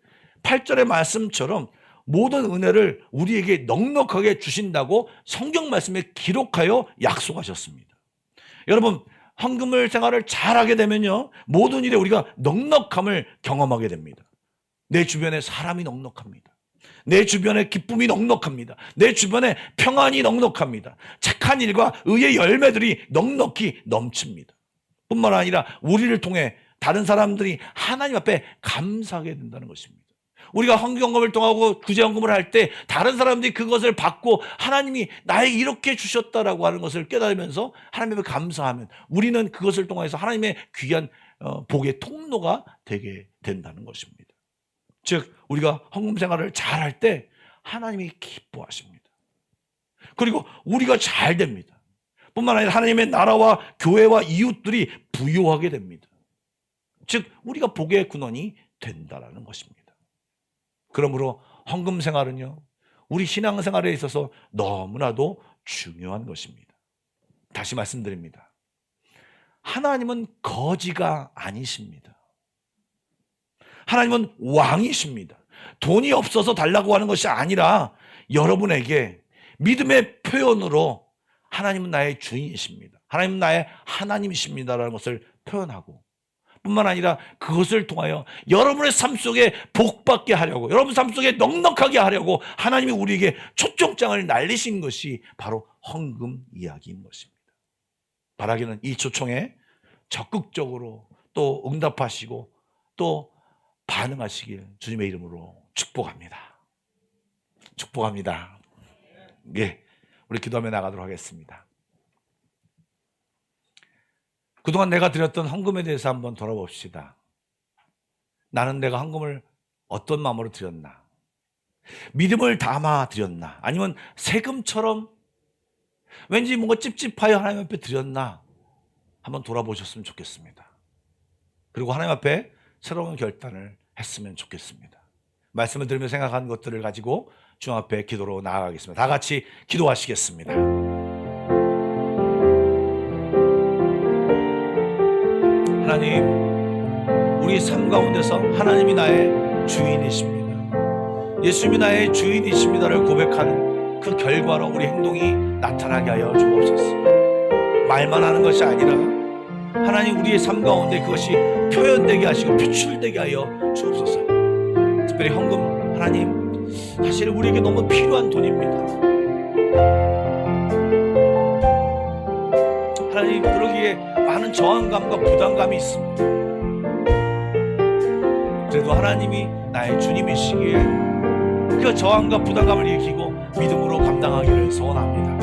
8절의 말씀처럼 모든 은혜를 우리에게 넉넉하게 주신다고 성경 말씀에 기록하여 약속하셨습니다. 여러분 헌금을 생활을 잘하게 되면요 모든 일에 우리가 넉넉함을 경험하게 됩니다. 내 주변에 사람이 넉넉합니다. 내 주변에 기쁨이 넉넉합니다. 내 주변에 평안이 넉넉합니다. 착한 일과 의의 열매들이 넉넉히 넘칩니다. 뿐만 아니라 우리를 통해 다른 사람들이 하나님 앞에 감사하게 된다는 것입니다. 우리가 헌금을 통하고 구제헌금을 할 때 다른 사람들이 그것을 받고 하나님이 나에게 이렇게 주셨다라고 하는 것을 깨달으면서 하나님께 감사하면 우리는 그것을 통해서 하나님의 귀한 복의 통로가 되게 된다는 것입니다. 즉 우리가 헌금 생활을 잘할 때 하나님이 기뻐하십니다. 그리고 우리가 잘 됩니다. 뿐만 아니라 하나님의 나라와 교회와 이웃들이 부유하게 됩니다. 즉 우리가 복의 근원이 된다는 것입니다. 그러므로 헌금 생활은요 우리 신앙생활에 있어서 너무나도 중요한 것입니다. 다시 말씀드립니다. 하나님은 거지가 아니십니다. 하나님은 왕이십니다. 돈이 없어서 달라고 하는 것이 아니라 여러분에게 믿음의 표현으로 하나님은 나의 주인이십니다. 하나님은 나의 하나님이십니다라는 것을 표현하고 뿐만 아니라 그것을 통하여 여러분의 삶 속에 복받게 하려고 여러분 삶 속에 넉넉하게 하려고 하나님이 우리에게 초청장을 날리신 것이 바로 헌금 이야기인 것입니다. 바라기는 이 초청에 적극적으로 또 응답하시고 또 반응하시길 주님의 이름으로 축복합니다. 축복합니다. 예, 우리 기도하며 나가도록 하겠습니다. 그동안 내가 드렸던 헌금에 대해서 한번 돌아봅시다. 나는 내가 헌금을 어떤 마음으로 드렸나? 믿음을 담아 드렸나? 아니면 세금처럼 왠지 뭔가 찝찝하여 하나님 앞에 드렸나? 한번 돌아보셨으면 좋겠습니다. 그리고 하나님 앞에 새로운 결단을 했으면 좋겠습니다. 말씀을 들으며 생각한 것들을 가지고 주 앞에 기도로 나아가겠습니다. 다 같이 기도하시겠습니다. 하나님, 우리 삶 가운데서 하나님이 나의 주인이십니다, 예수님이 나의 주인이십니다를 고백하는 그 결과로 우리 행동이 나타나게 하여 주옵소서. 말만 하는 것이 아니라 하나님, 우리의 삶 가운데 그것이 표현되게 하시고 표출되게 하여 주옵소서. 특별히 헌금, 하나님, 사실 우리에게 너무 필요한 돈입니다. 하나님, 그러기에 많은 저항감과 부담감이 있습니다. 그래도 하나님이 나의 주님이시기에 그 저항과 부담감을 이기고 믿음으로 감당하기를 소원합니다.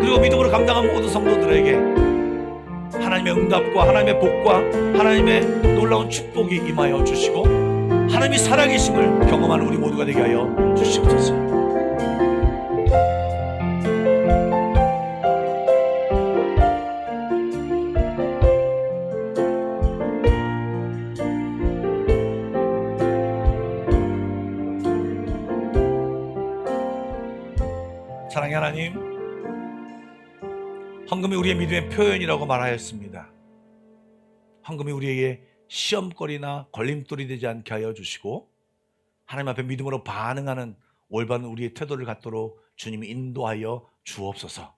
그리고 믿음으로 감당한 모든 성도들에게 하나님의 응답과 하나님의 복과 하나님의 놀라운 축복이 임하여 주시고 하나님이 살아계심을 경험하는 우리 모두가 되게 하여 주시옵소서. 사랑의 하나님, 헌금이 우리의 믿음의 표현이라고 말하였습니다. 헌금이 우리에게 시험거리나 걸림돌이 되지 않게 하여 주시고 하나님 앞에 믿음으로 반응하는 올바른 우리의 태도를 갖도록 주님이 인도하여 주옵소서.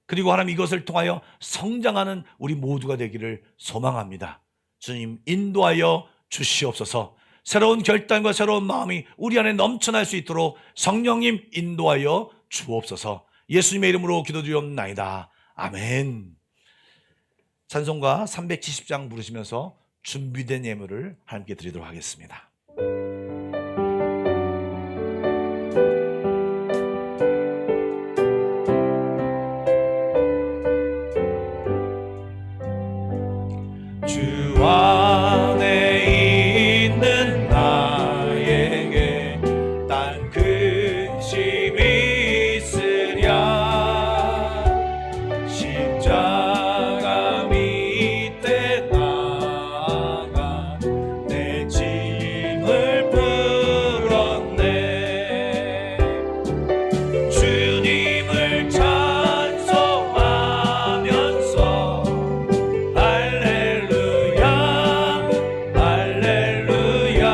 그리고 하나님, 이것을 통하여 성장하는 우리 모두가 되기를 소망합니다. 주님 인도하여 주시옵소서. 새로운 결단과 새로운 마음이 우리 안에 넘쳐날 수 있도록 성령님 인도하여 주옵소서. 예수님의 이름으로 기도드리옵나이다. 아멘. 찬송가 370장 부르시면서 준비된 예물을 하나님께 드리도록 하겠습니다. 주 안에 있는 나에게 딴 근심이 있으랴 십자가 밑에 나가 내 짐을 풀었네. 주님을 찬송하면서 할렐루야 할렐루야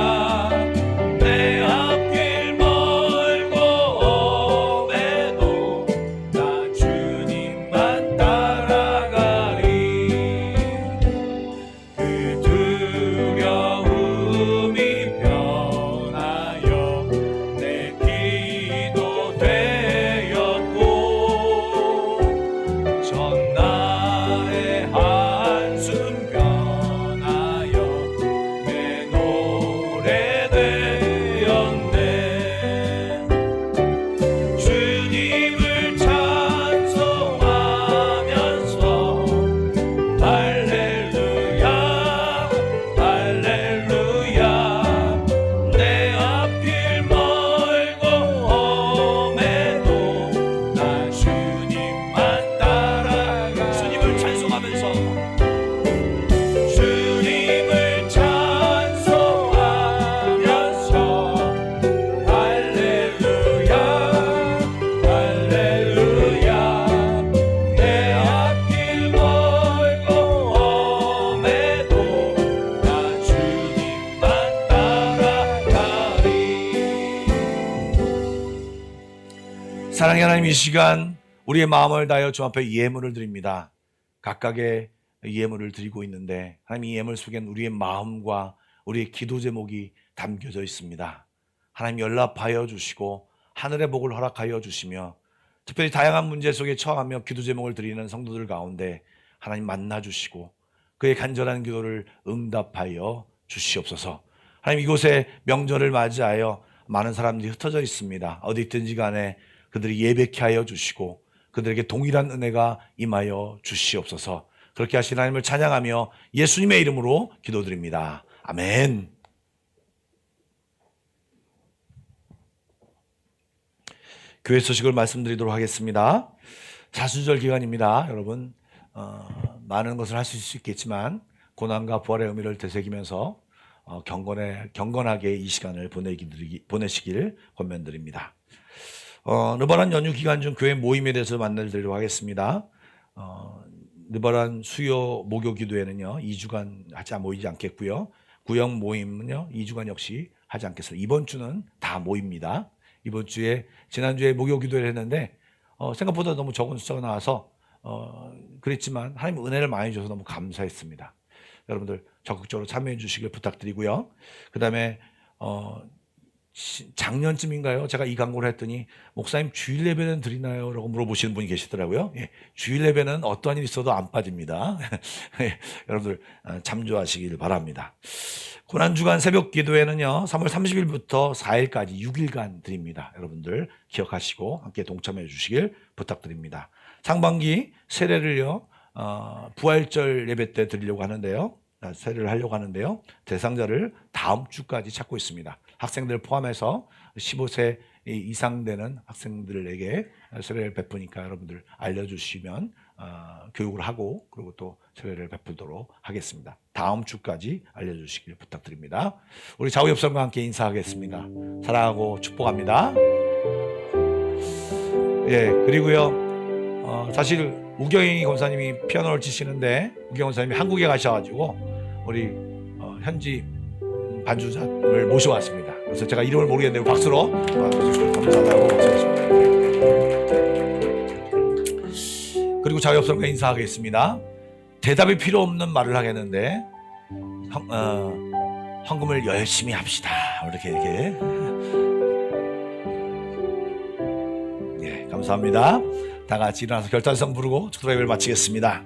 내 앞길 멀고 험해도 나 주님만 따라가리. 그 두려움이 변하여 내 기도 되었고 전날의 한숨 변하여 내 노래 되었네. 주님을 찬송하면서 할렐루야 할렐루야 내 앞길 멀고 험해도 나 주님만 따라가. 주님을 찬송하면서 주님을 찬송하면서 할렐루야 할렐루야 내 앞길 멀고 험해도 나 주님만 따라가리. 사랑의 하나님, 이 시간 우리의 마음을 다하여 주 앞에 예물을 드립니다. 각각의 예물을 드리고 있는데 하나님, 이 예물 속엔 우리의 마음과 우리의 기도 제목이 담겨져 있습니다. 하나님, 연락하여 주시고 하늘의 복을 허락하여 주시며 특별히 다양한 문제 속에 처하며 기도 제목을 드리는 성도들 가운데 하나님 만나 주시고 그의 간절한 기도를 응답하여 주시옵소서. 하나님, 이곳에 명절을 맞이하여 많은 사람들이 흩어져 있습니다. 어디 있든지 간에 그들이 예배케 하여 주시고 그들에게 동일한 은혜가 임하여 주시옵소서. 그렇게 하신 하나님을 찬양하며 예수님의 이름으로 기도드립니다. 아멘. 교회 소식을 말씀드리도록 하겠습니다. 사순절 기간입니다. 여러분, 많은 것을 하실 수 있겠지만 고난과 부활의 의미를 되새기면서 경건하게 이 시간을 보내시길 권면드립니다. 느바란 연휴 기간 중 교회 모임에 대해서 만나드리도록 하겠습니다. 느바란 수요 목요 기도회는요 2주간 모이지 않겠고요. 구역 모임은요 2주간 역시 하지 않겠습니다. 이번 주는 다 모입니다. 이번 주에 지난주에 목요 기도회를 했는데 생각보다 너무 적은 숫자가 나와서 그랬지만 하나님 은혜를 많이 줘서 너무 감사했습니다. 여러분들 적극적으로 참여해 주시길 부탁드리고요. 그 다음에 작년쯤인가요? 제가 이 광고를 했더니 목사님 주일 예배는 드리나요? 라고 물어보시는 분이 계시더라고요. 예, 주일 예배는 어떠한 일이 있어도 안 빠집니다. 예, 여러분들 참조하시길 바랍니다. 고난주간 새벽 기도회는요 3월 30일부터 4일까지 6일간 드립니다. 여러분들 기억하시고 함께 동참해 주시길 부탁드립니다. 상반기 세례를요 부활절 예배 때 드리려고 하는데요. 세례를 하려고 하는데요. 대상자를 다음 주까지 찾고 있습니다. 학생들 포함해서 15세 이상 되는 학생들에게 세례를 베푸니까 여러분들 알려주시면 교육을 하고 그리고 또 세례를 베풀도록 하겠습니다. 다음 주까지 알려주시길 부탁드립니다. 우리 좌우협성과 함께 인사하겠습니다. 사랑하고 축복합니다. 예, 그리고요 사실 우경희 권사님이 피아노를 치시는데 우경희 권사님이 한국에 가셔가지고 우리 현지 반주자를 모셔왔습니다. 그래서 제가 이름을 모르겠는데 박수로 감사하다고 말씀하십니다. 그리고 자유협성과 인사하겠습니다. 대답이 필요 없는 말을 하겠는데 헌금을 열심히 합시다. 이렇게 예, 감사합니다. 다 같이 일어나서 결단성 부르고 축도 예배를 마치겠습니다.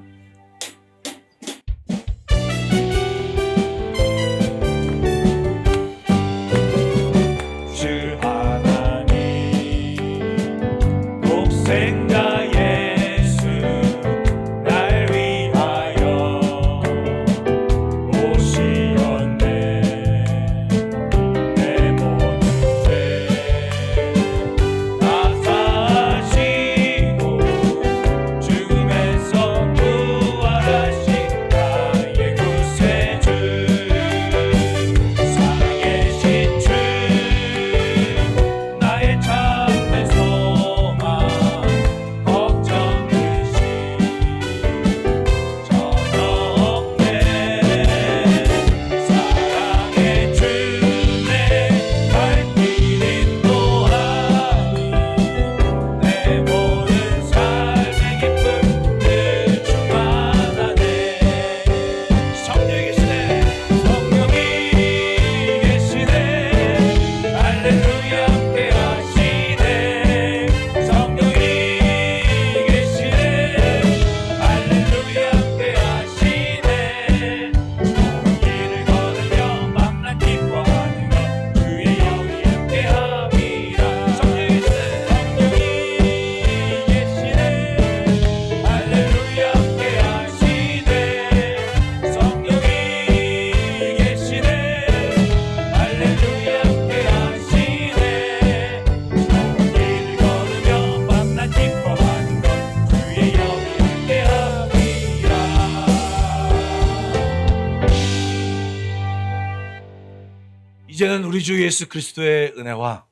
이제는 우리 주 예수 그리스도의 은혜와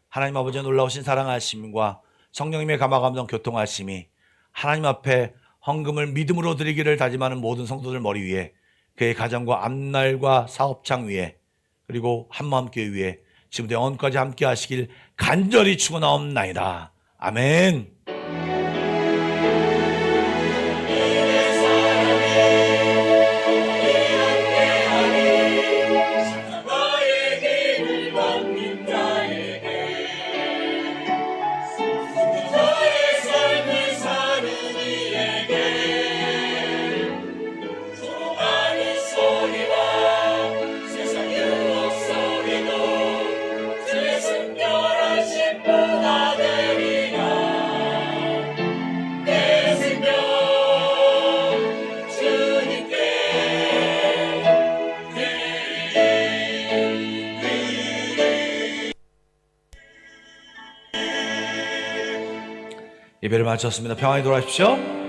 하나님 아버지의 놀라우신 사랑하심과 성령님의 감화감동 교통하심이 하나님 앞에 헌금을 믿음으로 드리기를 다짐하는 모든 성도들 머리 위에 그의 가정과 앞날과 사업창 위에 그리고 한마음교회 위에 지금부터 영원까지 함께 하시길 간절히 축원하옵나이다. 아멘. 예배를 마쳤습니다. 평안히 돌아가십시오.